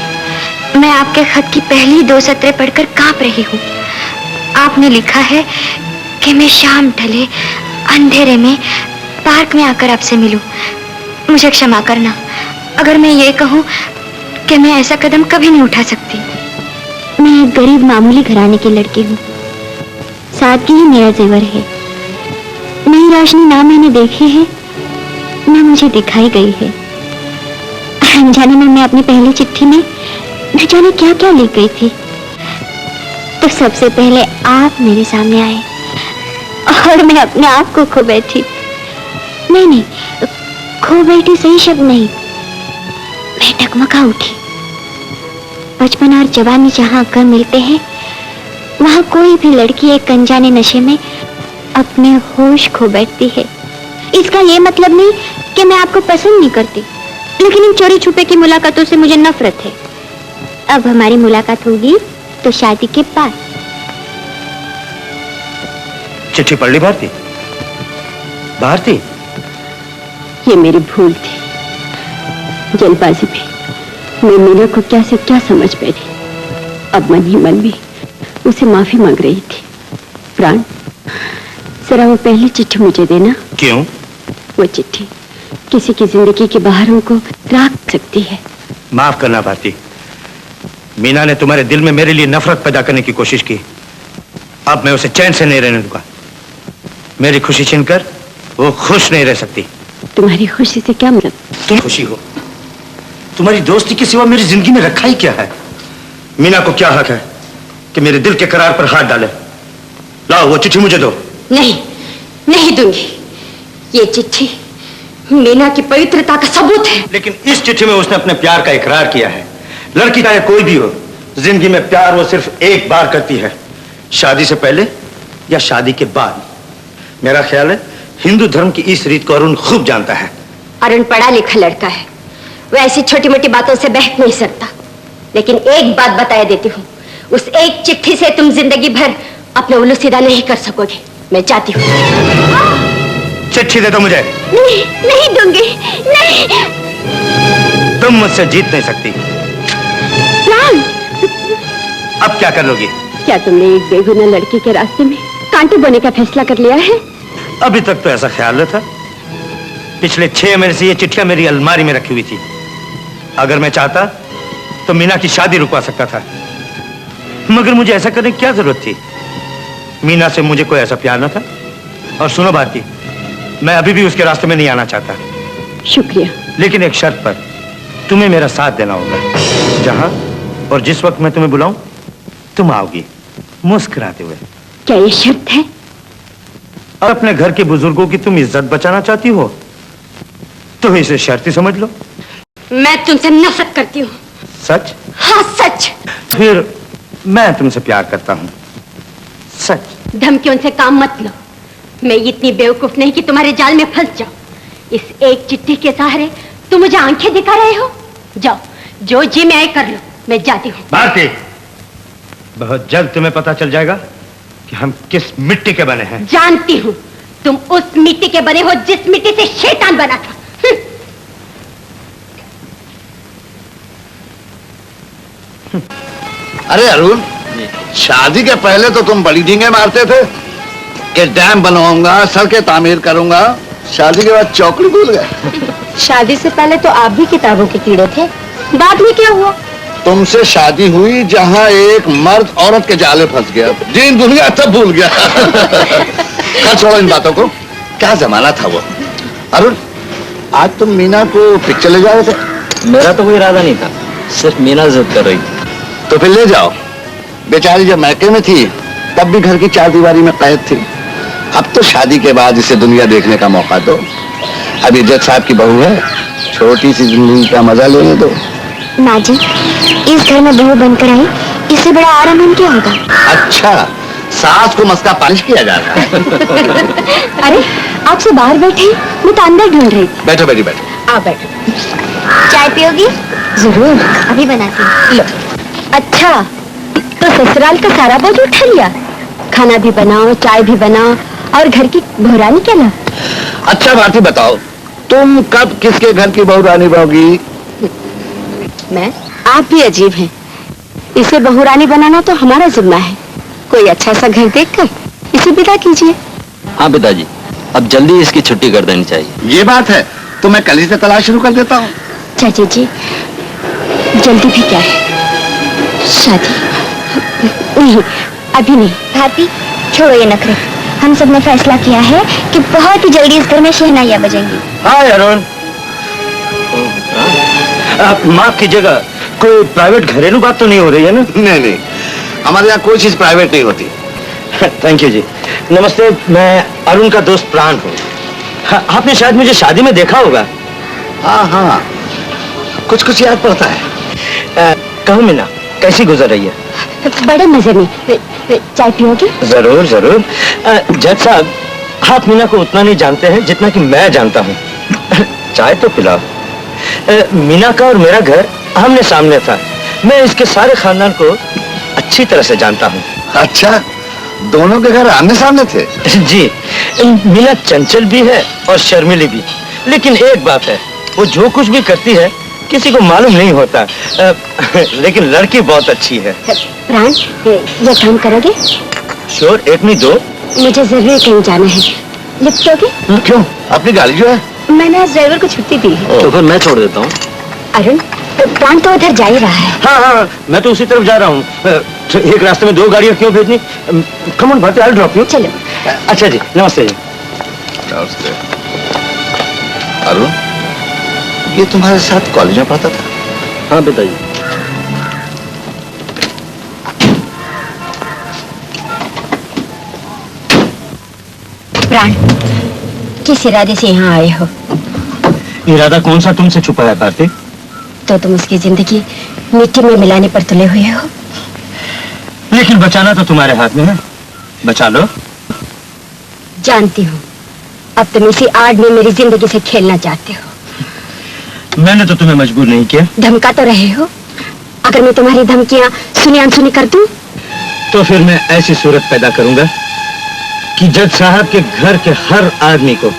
मैं आपके खत की पहली 2 सत्रें पढ़कर कांप रही हूँ। आपने लिखा है कि मैं शाम ढले अंधेरे में पार्क में आकर आपसे मिलूं। मुझे क्षमा करना अगर मैं ये कहूँ कि मैं ऐसा कदम कभी नहीं उठा सकती। मैं एक गरीब मामूली घराने की लड़की हूँ। सादगी ही मेरा जेवर है। नई रोशनी ना मैंने देखी है ना मुझे दिखाई गई है। अनजाने में मैं अपनी पहली चिट्ठी में न जाने क्या क्या लिख गई थी, तो सबसे पहले आप मेरे सामने आए और मैं अपने आप को खो बैठी। नहीं, खो बैठी सही शब्द नहीं, मैं टकमका उठी। बचपन और जवानी जहाँ आकर मिलते हैं वहाँ कोई भी लड़की एक अनजाने नशे में अपने होश खो बैठती है। इसका ये मतलब नहीं कि मैं आपको पसंद नहीं करती, लेकिन इन चोरी छुपे की मुलाकातों से मुझे नफरत है। अब हमारी मुलाकात होगी तो शादी के बाद। चिट्ठी पढ़ ली भारती? भारती, ये मेरी भूल थी। जल्दबाजी में मैं मीना को क्या से क्या समझ बैठी। अब मन ही मन में उसे माफी मांग रही थी। प्राण, जरा वो पहली चिट्ठी मुझे देना। क्यों? वो चिट्ठी किसी की जिंदगी के बहारों को राख सकती है। माफ करना भारती, मीना ने तुम्हारे दिल में मेरे लिए नफरत पैदा करने की कोशिश की। अब मैं उसे चैन से नहीं रहने दूंगा। मेरी खुशी छीनकर वो खुश नहीं रह सकती। तुम्हारी खुशी से क्या मतलब? तुम खुशी हो? तुम्हारी दोस्ती के सिवा मेरी जिंदगी में रखा ही क्या है? मीना को क्या हक है कि मेरे दिल के करार पर हाथ डाले? लाओ वो चिट्ठी मुझे दो। नहीं, नहीं दूंगी। ये चिट्ठी मीना की पवित्रता का सबूत है। लेकिन इस चिट्ठी में उसने अपने प्यार का इकरार किया है। लड़की चाहे कोई भी हो, जिंदगी में प्यार वो सिर्फ एक बार करती है, शादी से पहले या शादी के बाद। मेरा ख्याल है हिंदू धर्म की इस रीत को अरुण खूब जानता है। अरुण पढ़ा लिखा लड़का है, वो ऐसी छोटी मोटी बातों से बहक नहीं सकता। लेकिन एक बात बताया देती हूँ, उस एक चिट्ठी से तुम जिंदगी भर अपना उल्लू सीधा नहीं कर सकोगे। मैं चाहती हूँ। चिट्ठी दे दो मुझे। नहीं, नहीं दूंगी, नहीं। तुम मुझसे जीत नहीं सकती। प्राण, अब क्या कर लोगी? क्या तुमने एक बेगुनाह लड़की के रास्ते में कांटे बोने का फैसला कर लिया है? अभी तक तो ऐसा ख्याल न था। पिछले 6 महीने से ये चिट्ठियां मेरी अलमारी में रखी हुई थी। अगर मैं चाहता तो मीना की शादी रुकवा सकता था, मगर मुझे ऐसा करने की क्या जरूरत थी? मीना से मुझे कोई ऐसा प्यार न था। और सुनो भारती, मैं अभी भी उसके रास्ते में नहीं आना चाहता। शुक्रिया, लेकिन एक शर्त पर। तुम्हें मेरा साथ देना होगा। जहां और जिस वक्त मैं तुम्हें बुलाऊं तुम आओगी, मुस्कुराते हुए। क्या ये शर्त है? और अपने घर के बुजुर्गों की तुम इज्जत बचाना चाहती हो तो इसे शर्त ही समझ लो। मैं तुमसे नफरत करती हूँ। सच? हाँ, सच। फिर मैं तुमसे प्यार करता हूँ, सच। धमकियों से काम मत लो। मैं इतनी बेवकूफ नहीं कि तुम्हारे जाल में फंस जाऊं। इस एक चिट्ठी के सहारे तुम मुझे आंखें दिखा रहे हो। जाओ, जो जी में आए कर लो, मैं जाती हूँ। भारती, बहुत जल्द तुम्हें पता चल जाएगा कि हम किस मिट्टी के बने हैं। जानती हूँ, तुम उस मिट्टी के बने हो जिस मिट्टी से शैतान बना था। अरे अरुण, शादी के पहले तो तुम बड़ी डींगे मारते थे कि डैम बनवाऊंगा, सड़कें तामीर करूंगा। शादी के बाद चौकड़ी भूल गए। शादी से पहले तो आप भी किताबों के कीड़े थे, बाद में क्या हुआ? तुमसे शादी हुई जहां एक मर्द औरत के जाले फंस गया, दीन दुनिया तब भूल गया। खैर छोड़ो इन बातों को, क्या जमाना था वो। अरुण, आज तुम मीना को पिक्चर ले जाओ थे? मेरा तो कोई इरादा नहीं था, सिर्फ मीना जिद कर रही थी। तो फिर ले जाओ। बेचारी जब मैके में थी तब भी घर की 4 दीवारी में कैद थी। अब तो शादी के बाद इसे दुनिया देखने का मौका दो। अभी जज साहब की बहू है, छोटी सी जिंदगी का मजा लेने दो। माँ जी, इस घर में बहू बनकर आई, इससे बड़ा आराम हम क्या होगा? अच्छा, सास को मस्का पालिश किया जा रहा है। अरे, आपसे बाहर बैठे, मैं तो अंदर ढूंढ रही थी। बैठो बेटी बैठो। आप बैठो। चाय पियोगी? जरूर, अभी बनाती हूँ। लो। अच्छा, तो ससुराल का सारा बोझ उठा लिया। खाना भी बनाओ, चाय भी बनाओ, और घर की बहुरानी क्या ला? अच्छा भारती, बताओ तुम कब किसके घर की बहू रानी बनोगी? मैं? आप भी अजीब हैं। इसे बहुरानी बनाना तो हमारा जिम्मा है। कोई अच्छा सा घर देखकर इसे विदा कीजिए। हाँ पिताजी, अब जल्दी इसकी छुट्टी कर देनी चाहिए। ये बात है, तो मैं कल ही से तलाश शुरू कर देता हूँ। चाची जी, जल्दी भी क्या है? शादी? नहीं, अभी नहीं। भाभी, छोड़ो ये नखरे। हम सब ने फैसला किया है कि बहुत ही जल्दी इस घर में शहनाइयाँ बजेंगी। हाय अरुण, आप माफ कीजिएगा, कोई प्राइवेट घरेलू बात तो नहीं हो रही है ना? नहीं नहीं, हमारे यहाँ कोई चीज प्राइवेट नहीं होती। थैंक यू जी। नमस्ते, मैं अरुण का दोस्त प्राण हूँ। हाँ, आपने शायद मुझे शादी में देखा होगा। हाँ हाँ, कुछ कुछ याद पड़ता है। कहो मीना, कैसी गुजर रही है? बड़े मजे में। चाय पियोगी? जरूर जरूर। जज साहब, आप मीना को उतना नहीं जानते हैं जितना कि मैं जानता हूँ। चाय तो पिलाओ। मीना का और मेरा घर आमने सामने था। मैं इसके सारे खानदान को अच्छी तरह से जानता हूँ। अच्छा, दोनों के घर आमने सामने थे? जी, मीना चंचल भी है और शर्मीली भी। लेकिन एक बात है, वो जो कुछ भी करती है किसी को मालूम नहीं होता। लेकिन लड़की बहुत अच्छी है। प्राण, ये काम करोगे? श्योर, एक नहीं दो। मुझे जरूर कहीं जाना है। लिफ्ट लोगे? क्यों? अपनी गाड़ी जो है। मैंने आज ड्राइवर को छुट्टी दी है। तो फिर मैं छोड़ देता हूँ। अरुण, प्राण तो उधर जा ही रहा है। हाँ हाँ, मैं तो उसी तरफ जा रहा हूँ। तो एक रास्ते में 2 गाड़ियाँ क्यों भेजनी? Come on Bharti, I drop you. चलो। अच्छा जी, नमस्ते जी। नमस्ते। अरुण, ये तुम्हारे साथ कॉलेज में पढ़ता था? हाँ पिताजी। प्राण, किस इरादे से यहाँ आए हो? इरादा कौन सा तुमसे छुपा है भारती? तो तुम उसकी जिंदगी मिट्टी में मिलाने पर तुले हुए हो। लेकिन बचाना तो तुम्हारे हाथ में है, बचा लो। जानती हूँ अब तुम इसी आड़ में मेरी जिंदगी से खेलना चाहते हो। मैंने तो तुम्हें मजबूर नहीं किया। धमका तो रहे हो। अगर मैं तुम्हारी धमकियां सुनी अनसुनी कर दूं तो फिर मैं ऐसी सूरत पैदा करूंगा कि जज साहब के घर के हर आदमी को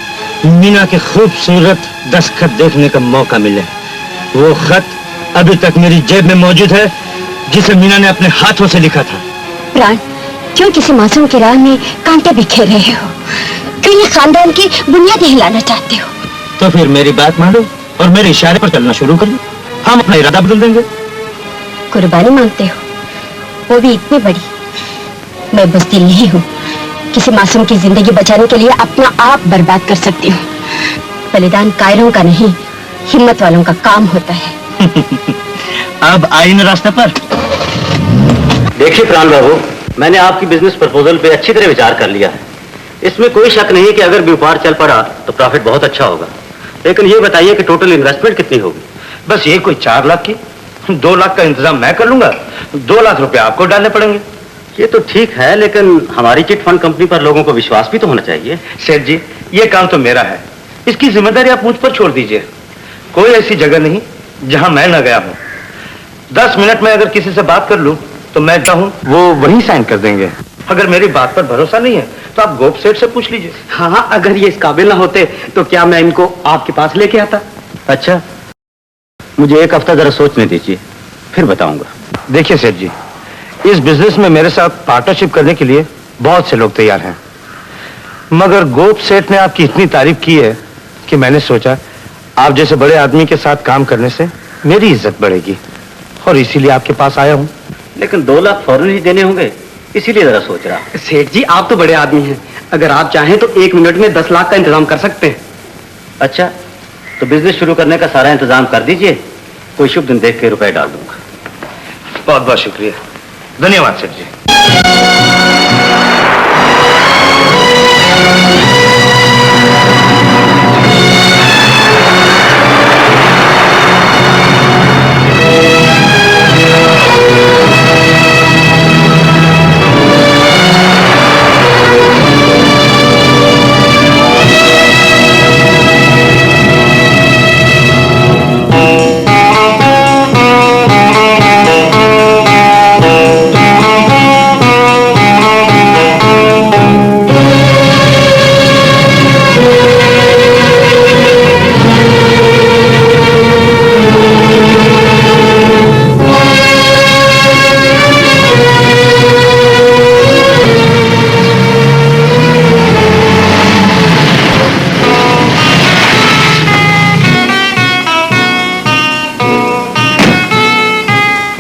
मीना के खूबसूरत दस्तखत देखने का मौका मिले। वो खत अभी तक मेरी जेब में मौजूद है, जिसे मीना ने अपने हाथों से लिखा था। प्राण, क्यों किसी मासूम की राह में कांटे बिखेर रहे हो? क्यों ये खानदान की बुनियादें हिलाना चाहते हो? तो फिर मेरी बात मानो और मेरे इशारे पर चलना शुरू करो। हम अपना इरादा बदल देंगे। कुर्बानी मांगते हो, वो भी इतनी बड़ी। मैं बुज़दिल नहीं हूँ। किसी मासूम की जिंदगी बचाने के लिए अपना आप बर्बाद कर सकती हूँ। बलिदान कायरों का नहीं, हिम्मत वालों का काम होता है। अब आई न रास्ते पर। देखिए प्राण बाबू, मैंने आपकी बिजनेस प्रपोजल पे अच्छी तरह विचार कर लिया है। इसमें कोई शक नहीं कि अगर व्यापार चल पड़ा तो प्रॉफिट बहुत अच्छा होगा। लेकिन ये बताइए कि टोटल इन्वेस्टमेंट कितनी होगी? बस ये कोई 4 लाख की, 2 लाख का इंतजाम मैं कर लूंगा, 2 लाख रुपए आपको डालने पड़ेंगे। ये तो ठीक है, लेकिन हमारी चिट फंड कंपनी पर लोगों को विश्वास भी तो होना चाहिए। सेठ जी, ये काम तो मेरा है, इसकी जिम्मेदारी आप मुझ पर छोड़ दीजिए। कोई ऐसी जगह नहीं जहां मैं न गया हूं। 10 मिनट में अगर किसी से बात कर लूं तो मैं चाहूं वो वहीं साइन कर देंगे। अगर मेरी बात पर भरोसा नहीं है तो आप गोप सेठ से पूछ लीजिए। हाँ, अगर ये इस काबिल ना होते तो क्या मैं इनको आपके पास लेके आता? अच्छा, मुझे 1 हफ्ता जरा सोचने दीजिए, फिर बताऊंगा। देखिए सेठ जी, इस बिजनेस में मेरे साथ पार्टनरशिप करने के लिए बहुत से लोग तैयार हैं, मगर गोप सेठ ने आपकी इतनी तारीफ की है कि मैंने सोचा आप जैसे बड़े आदमी के साथ काम करने से मेरी इज्जत बढ़ेगी, और इसीलिए आपके पास आया हूं। लेकिन 2 लाख फौरन ही देने होंगे, इसीलिए जरा सोच रहा। सेठ जी, आप तो बड़े आदमी हैं, अगर आप चाहें तो 1 मिनट में 10 लाख का इंतजाम कर सकते हैं। अच्छा, तो बिजनेस शुरू करने का सारा इंतजाम कर दीजिए, कोई शुभ दिन देख के रुपए डाल दूंगा। बहुत बहुत शुक्रिया, धन्यवाद सेठ जी।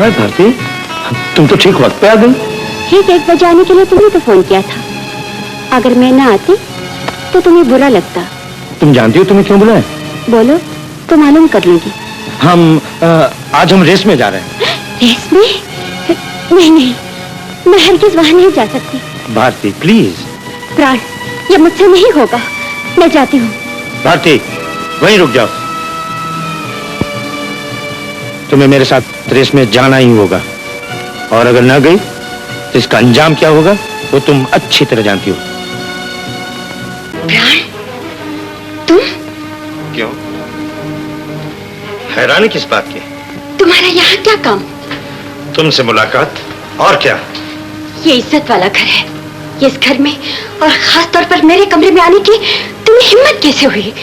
भारती, तुम तो ठीक वक्त पे आ गई। ठीक 1 बजे आने के लिए तुमने तो फोन किया था। अगर मैं ना आती तो तुम्हें बुरा लगता। तुम जानती हो तुम्हें क्यों बुलाया? बोलो तो मालूम कर लूंगी। आज हम रेस में जा रहे हैं। रेस में? नहीं नहीं, मैं हरगिज़ वहां नहीं जा सकती। भारती प्लीज। प्राण, ये मुझसे नहीं होगा, मैं जाती हूँ। भारती, वहीं रुक जाओ। तुम्हें मेरे साथ रेस में जाना ही होगा, और अगर ना गई तो इसका अंजाम क्या होगा वो तुम अच्छी तरह जानती हो। प्राण, तुम? क्यों? हैरानी किस बात की? तुम्हारा यहाँ क्या काम? तुमसे मुलाकात, और क्या? ये इज्जत वाला घर है, ये इस घर में और खास तौर पर मेरे कमरे में आने की तुम्हें हिम्मत कैसे हुई?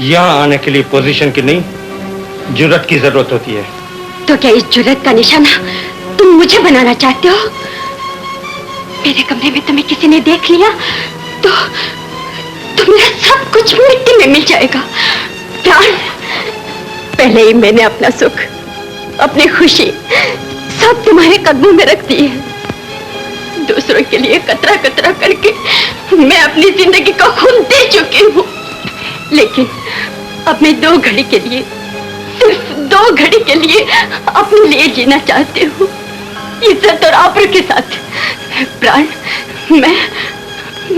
यहाँ आने के लिए पोजीशन की नहीं, जुर्रत की जरूरत होती है। तो क्या इस जुर्रत का निशाना तुम मुझे बनाना चाहते हो? मेरे कमरे में तुम्हें किसी ने देख लिया तो मेरा सब कुछ मिट्टी में मिल जाएगा। प्राण, पहले ही मैंने अपना सुख, अपनी खुशी सब तुम्हारे कदमों में रख दी है। दूसरों के लिए कतरा कतरा करके मैं अपनी जिंदगी का खून दे चुकी हूँ, लेकिन अब मैं 2 घड़ी के लिए, सिर्फ 2 घड़ी के लिए अपने लिए जीना चाहती हूँ, इज्जत और आबरू के साथ। प्राण,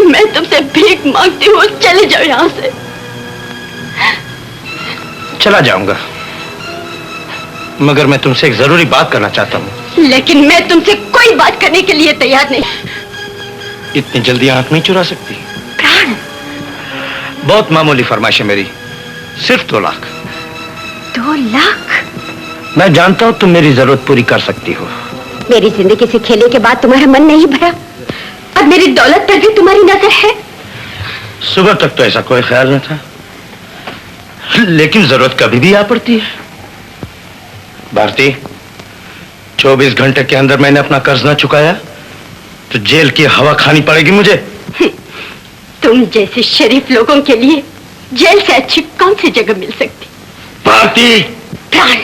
मैं तुमसे भीख मांगती हूँ, चले जाओ यहाँ से। चला जाऊंगा, मगर मैं तुमसे एक जरूरी बात करना चाहता हूँ। लेकिन मैं तुमसे कोई बात के लिए तैयार नहीं। इतनी जल्दी आंख नहीं चुरा सकती। प्राण, बहुत मामूली फरमाइश है मेरी, सिर्फ 2 लाख। 2 लाख? मैं जानता हूं तुम मेरी जरूरत पूरी कर सकती हो। मेरी जिंदगी से खेलने के बाद तुम्हारा मन नहीं भरा, अब मेरी दौलत पर भी तुम्हारी नजर है। सुबह तक तो ऐसा कोई ख्याल न था, लेकिन जरूरत कभी भी आ पड़ती है। भारती, 24 घंटे के अंदर मैंने अपना कर्ज न चुकाया तो जेल की हवा खानी पड़ेगी मुझे। तुम जैसे शरीफ लोगों के लिए जेल से अच्छी कौन सी जगह मिल सकती? भारती! प्राण,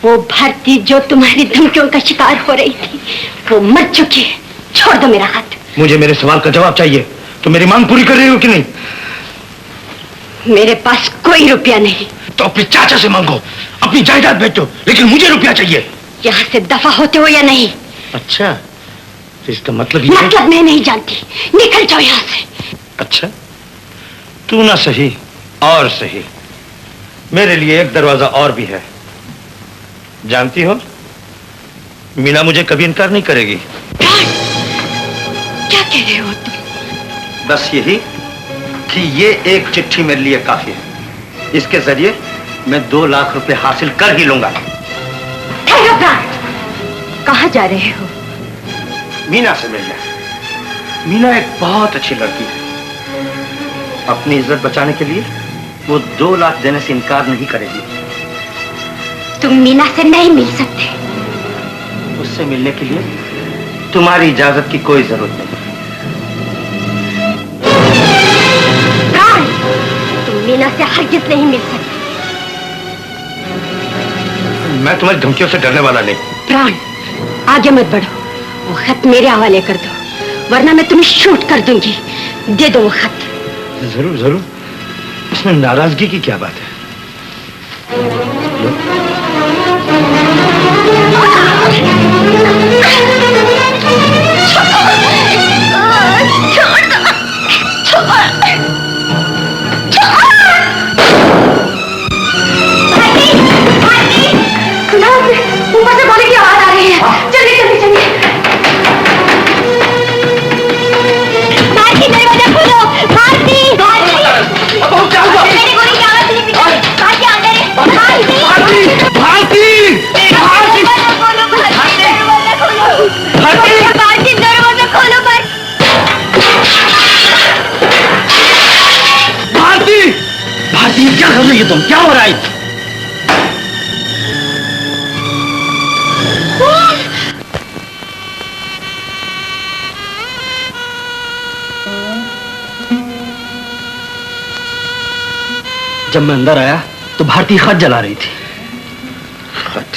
वो भारती जो तुम्हारी धमकियों का शिकार हो रही थी, वो मर चुकी है। छोड़ दो मेरा हाथ। मुझे मेरे सवाल का जवाब चाहिए। तो मेरी मांग पूरी कर रही हो कि नहीं? मेरे पास कोई रुपया नहीं। तो अपने चाचा से मांगो, अपनी जायदाद बेचो, लेकिन मुझे रुपया चाहिए। यहाँ से दफा होते हो या नहीं? अच्छा, तो इसका मतलब ये मतलब मैं नहीं जानती, निकल जाओ यहाँ से। अच्छा, तू ना सही और सही, मेरे लिए एक दरवाजा और भी है। जानती हो, मीना मुझे कभी इनकार नहीं करेगी। क्या कह रहे हो तुम? बस यही कि ये एक चिट्ठी मेरे लिए काफी है। इसके जरिए मैं 2 लाख रुपए हासिल कर ही लूंगा। कहाँ जा रहे हो? मीना से मिलने। मीना एक बहुत अच्छी लड़की है, अपनी इज्जत बचाने के लिए वो 2 लाख देने से इनकार नहीं करेगी। तुम मीना से नहीं मिल सकते। उससे मिलने के लिए तुम्हारी इजाजत की कोई जरूरत नहीं। तुम मीना से हरगिज नहीं मिल सकते। मैं तुम्हारी धमकियों से डरने वाला नहीं। प्राण, आगे मत बढ़ो। वो खत मेरे हवाले कर दो, वरना मैं तुम्हें शूट कर दूंगी। दे दो वो खत। जरूर जरूर, इसमें नाराजगी की क्या बात है? ऊपर से गोली की आवाज आ रही है। जल्दी जल्दी चलिए। भारती, दरवाजा खोलो। भारती, मेरी गोली की आवाज नहीं पीछे। भारती, अंदर है। भारती, दरवाजा खोलो। भारती, क्या कर रही है तुम? क्या हो रहा है? जब मैं अंदर आया तो भारती खत जला रही थी। खत?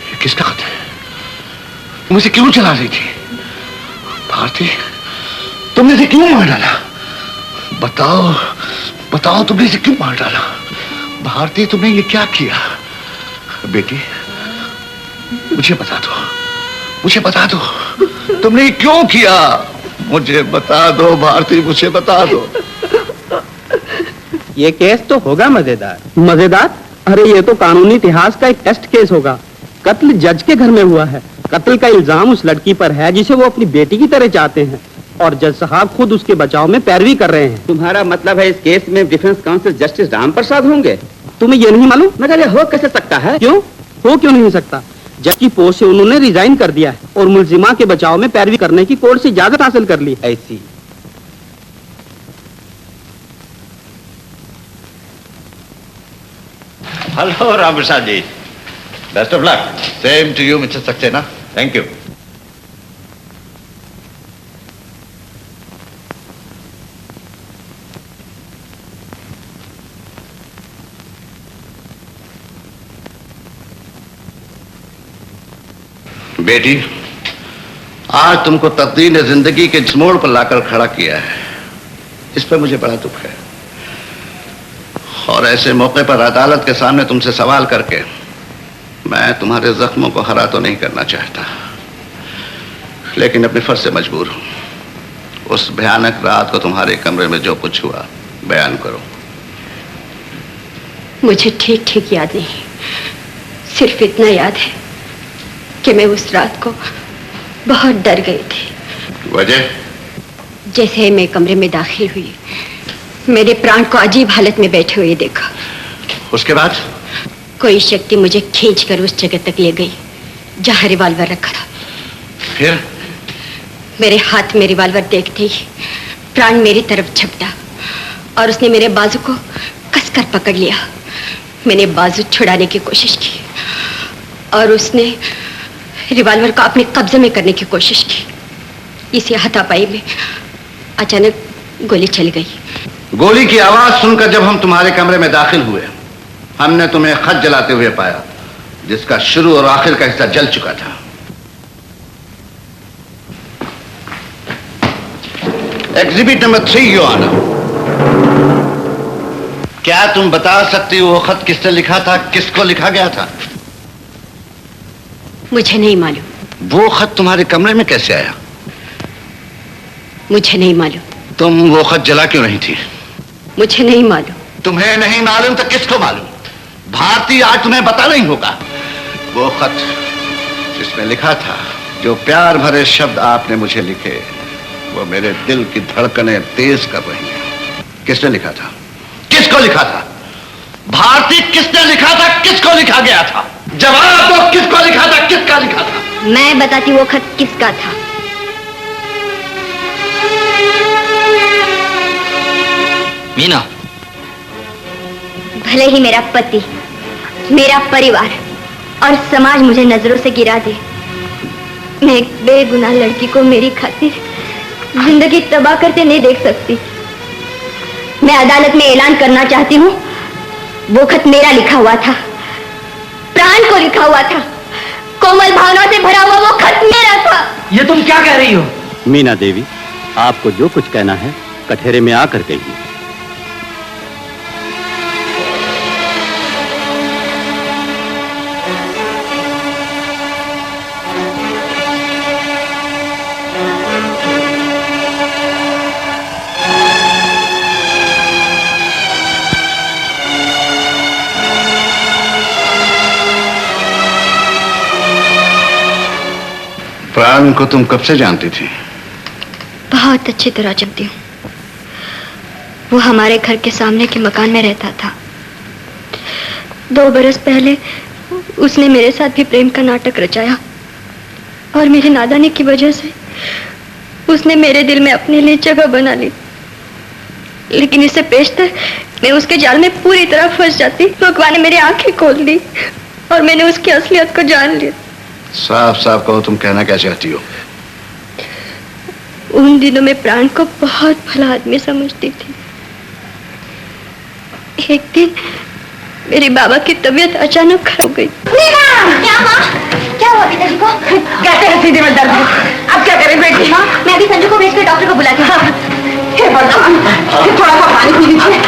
ये किसका खत है? मुझे क्यों जला रही थी? भारती, तुमने इसे क्यों मार डाला? बताओ बताओ, तुमने इसे क्यों मार डाला? भारती, तुमने ये क्या किया? बेटी, मुझे बता दो, मुझे बता दो, तुमने ये क्यों किया? मुझे बता दो भारती, मुझे बता दो। ये केस तो होगा मजेदार। मजेदार? अरे ये तो कानूनी इतिहास का एक टेस्ट केस होगा। कत्ल जज के घर में हुआ है। कत्ल का इल्जाम उस लड़की पर है जिसे वो अपनी बेटी की तरह चाहते हैं, और जज साहब खुद उसके बचाव में पैरवी कर रहे हैं। तुम्हारा मतलब है इस केस में defence council justice Ram Prasad होंगे? तुम्हें ये नहीं मालूम? मगर ये हो कैसे सकता है? क्यों हो क्यों नहीं सकता? जज की पोस्ट से उन्होंने रिजाइन कर दिया है और मुलजिमा के बचाव में पैरवी करने की कोर्ट से इजाजत हासिल कर ली। ऐसी hello Ram Prasad ji, best of luck. Same to you mister Saxena. Thank you. बेटी, आज तुमको तकदीर ने जिंदगी के जिस मोड़ पर लाकर खड़ा किया है, इस पर मुझे बड़ा दुख है। और ऐसे मौके पर अदालत के सामने तुमसे सवाल करके मैं तुम्हारे जख्मों को हरा तो नहीं करना चाहता, लेकिन अपने फर्ज से मजबूर हूं। उस भयानक रात को तुम्हारे कमरे में जो कुछ हुआ बयान करो। मुझे ठीक ठीक याद नहीं, सिर्फ इतना याद है कि मैं उस रात को बहुत डर गई थी। वजह? जैसे मैं कमरे में दाखिल हुई, मेरे प्राण को अजीब हालत में बैठे हुए देखा। उसके बाद? कोई शक्ति मुझे खींचकर उस जगह तक ले गई जहां रिवॉल्वर रखा था। फिर? मेरे हाथ में रिवॉल्वर देखते ही प्राण मेरी तरफ झपटा और उसने मेरे बाजू को कसकर पकड़ लिया। मैंने बाजू छुड़ाने की कोशिश की और उसने रिवॉल्वर को अपने कब्जे में करने की कोशिश की। इसी हाथापाई में अचानक गोली चल गई। गोली की आवाज सुनकर जब हम तुम्हारे कमरे में दाखिल हुए, हमने तुम्हें खत जलाते हुए पाया, जिसका शुरू और आखिर का हिस्सा जल चुका था। Exhibit number 3, your honour. क्या तुम बता सकती हो वो खत किसने लिखा था, किसको लिखा गया था? मुझे नहीं मालूम। वो खत तुम्हारे कमरे में कैसे आया? मुझे नहीं मालूम। तुम वो खत जला क्यों नहीं थी? मुझे नहीं मालूम। तुम्हें नहीं मालूम तो किसको मालूम? भारती, आज तुम्हें पता नहीं होगा। वो खत जिसमें लिखा था, जो प्यार भरे शब्द आपने मुझे लिखे, वो मेरे दिल की धड़कनें तेज कर रही हैं। किसने लिखा था? किसको लिखा था? भारती, किसने लिखा था? किसको लिखा गया था? जवाब दो, किसको लिखा था? किसका लिखा था? मैं बताती वो खत किसका था। मीना। भले ही मेरा पति, मेरा परिवार और समाज मुझे नजरों से गिरा दे, मैं एक बेगुनाह लड़की को मेरी खातिर जिंदगी तबाह करते नहीं देख सकती। मैं अदालत में ऐलान करना चाहती हूँ, वो खत मेरा लिखा हुआ था, प्राण को लिखा हुआ था, कोमल भावनाओं से भरा हुआ वो खत मेरा था। ये तुम क्या कह रही हो? मीना देवी, आपको जो कुछ कहना है कठेरे में आकर कहिए। प्राण को तुम कब से जानती थी? बहुत अच्छी तरह जानती हूँ। वो हमारे घर के सामने के मकान में रहता था। 2 बरस पहले उसने मेरे साथ भी प्रेम का नाटक रचाया और मेरी नादानी की वजह से उसने मेरे दिल में अपने लिए जगह बना ली। लेकिन इससे पेशतर मैं उसके जाल में पूरी तरह फंस जाती। भगवान ने मेरी आंखें खोल दी और मैंने उसकी असलियत को जान लिया। साफ साफ कहो, तुम कहना क्या चाहती हो? उन दिनों में प्राण को बहुत भला आदमी समझती थी। एक दिन मेरे बाबा की तबीयत अचानक खराब हो गई। क्या माँ? क्या हुआ पिताजी को? कहते हैं सीधे में दर्द है। अब क्या करें बेटी? माँ, मैं अभी संजू को भेजकर डॉक्टर को बुलाती हूँ। हे भगवान, थोड़ा सा पानी पी लीजिए।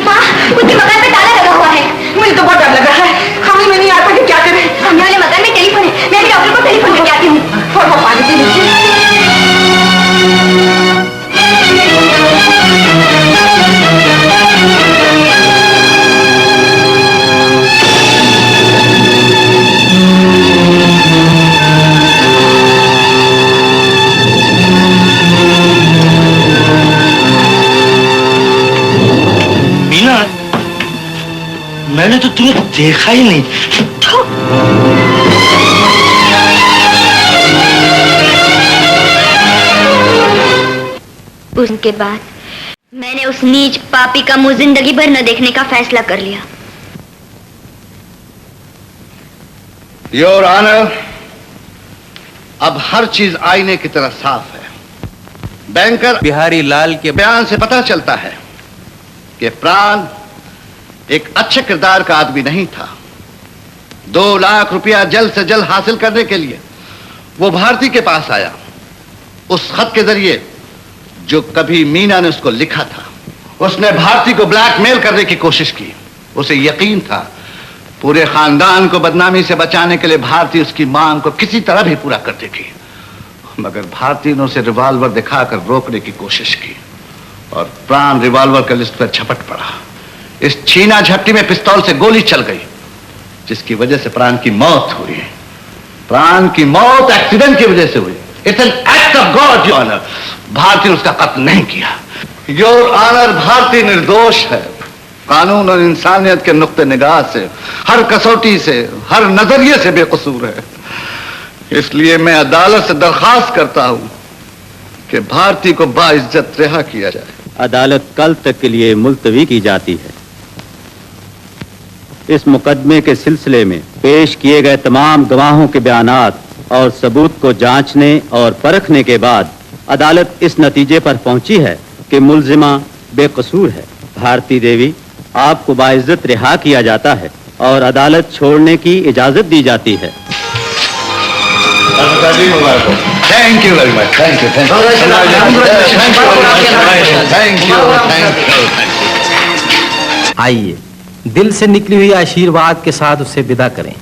माँ, उसके मकान पे ताला लगा हुआ है। मुझे तो बहुत डर लगा है, समझ में नहीं आता कि क्या करें। सामने वाले मकान में टेलीफोन है, मैं अभी डॉक्टर को टेलीफोन करके आती हूँ। थोड़ा सा पानी पी लीजिए। मीना, मैंने तो तुम्हें देखा ही नहीं। उसके बाद मैंने उस नीच पापी का मुंह जिंदगी भर न देखने का फैसला कर लिया। योर ऑनर, अब हर चीज आईने की तरह साफ है। बैंकर बिहारी लाल के बयान से पता चलता है कि प्राण एक अच्छे किरदार का आदमी नहीं था। 2 लाख रुपया जल्द से जल्द हासिल करने के लिए वो भारती के पास आया, उस खत के जरिए जो कभी मीना ने उसको लिखा था। उसने भारती को ब्लैकमेल करने की कोशिश की। उसे यकीन था पूरे खानदान को बदनामी से बचाने के लिए भारती उसकी मांग को किसी तरह भी पूरा कर देगी। मगर भारती ने उसे रिवॉल्वर दिखाकर रोकने की कोशिश की और प्राण रिवॉल्वर के लिस्ट पर झपट पड़ा। इस छीना झपटी में पिस्तौल से गोली चल गई, जिसकी वजह से प्राण की मौत हुई। प्राण की मौत एक्सीडेंट की वजह से हुई। It's an act of God your honour. Bharti ने उसका कत्ल नहीं किया। योर ऑनर, भारती निर्दोष है। कानून और इंसानियत के नुक्ते निगाह से, हर कसौटी से, हर नजरिए से बेकसूर है। इसलिए मैं अदालत से दरखास्त करता हूं कि भारती को बाइज्जत रिहा किया जाए। अदालत कल तक के लिए मुलतवी की जाती है। इस मुकदमे के सिलसिले में पेश किए गए तमाम गवाहों के बयानात और सबूत को जांचने और परखने के बाद अदालत इस नतीजे पर पहुंची है कि मुल्जिमा बेकसूर है। भारती देवी, आपको बाइज्जत रिहा किया जाता है और अदालत छोड़ने की इजाजत दी जाती है। Thank you very much. Thank you, thank you. आइए दिल से निकली हुई आशीर्वाद के साथ उसे विदा करें।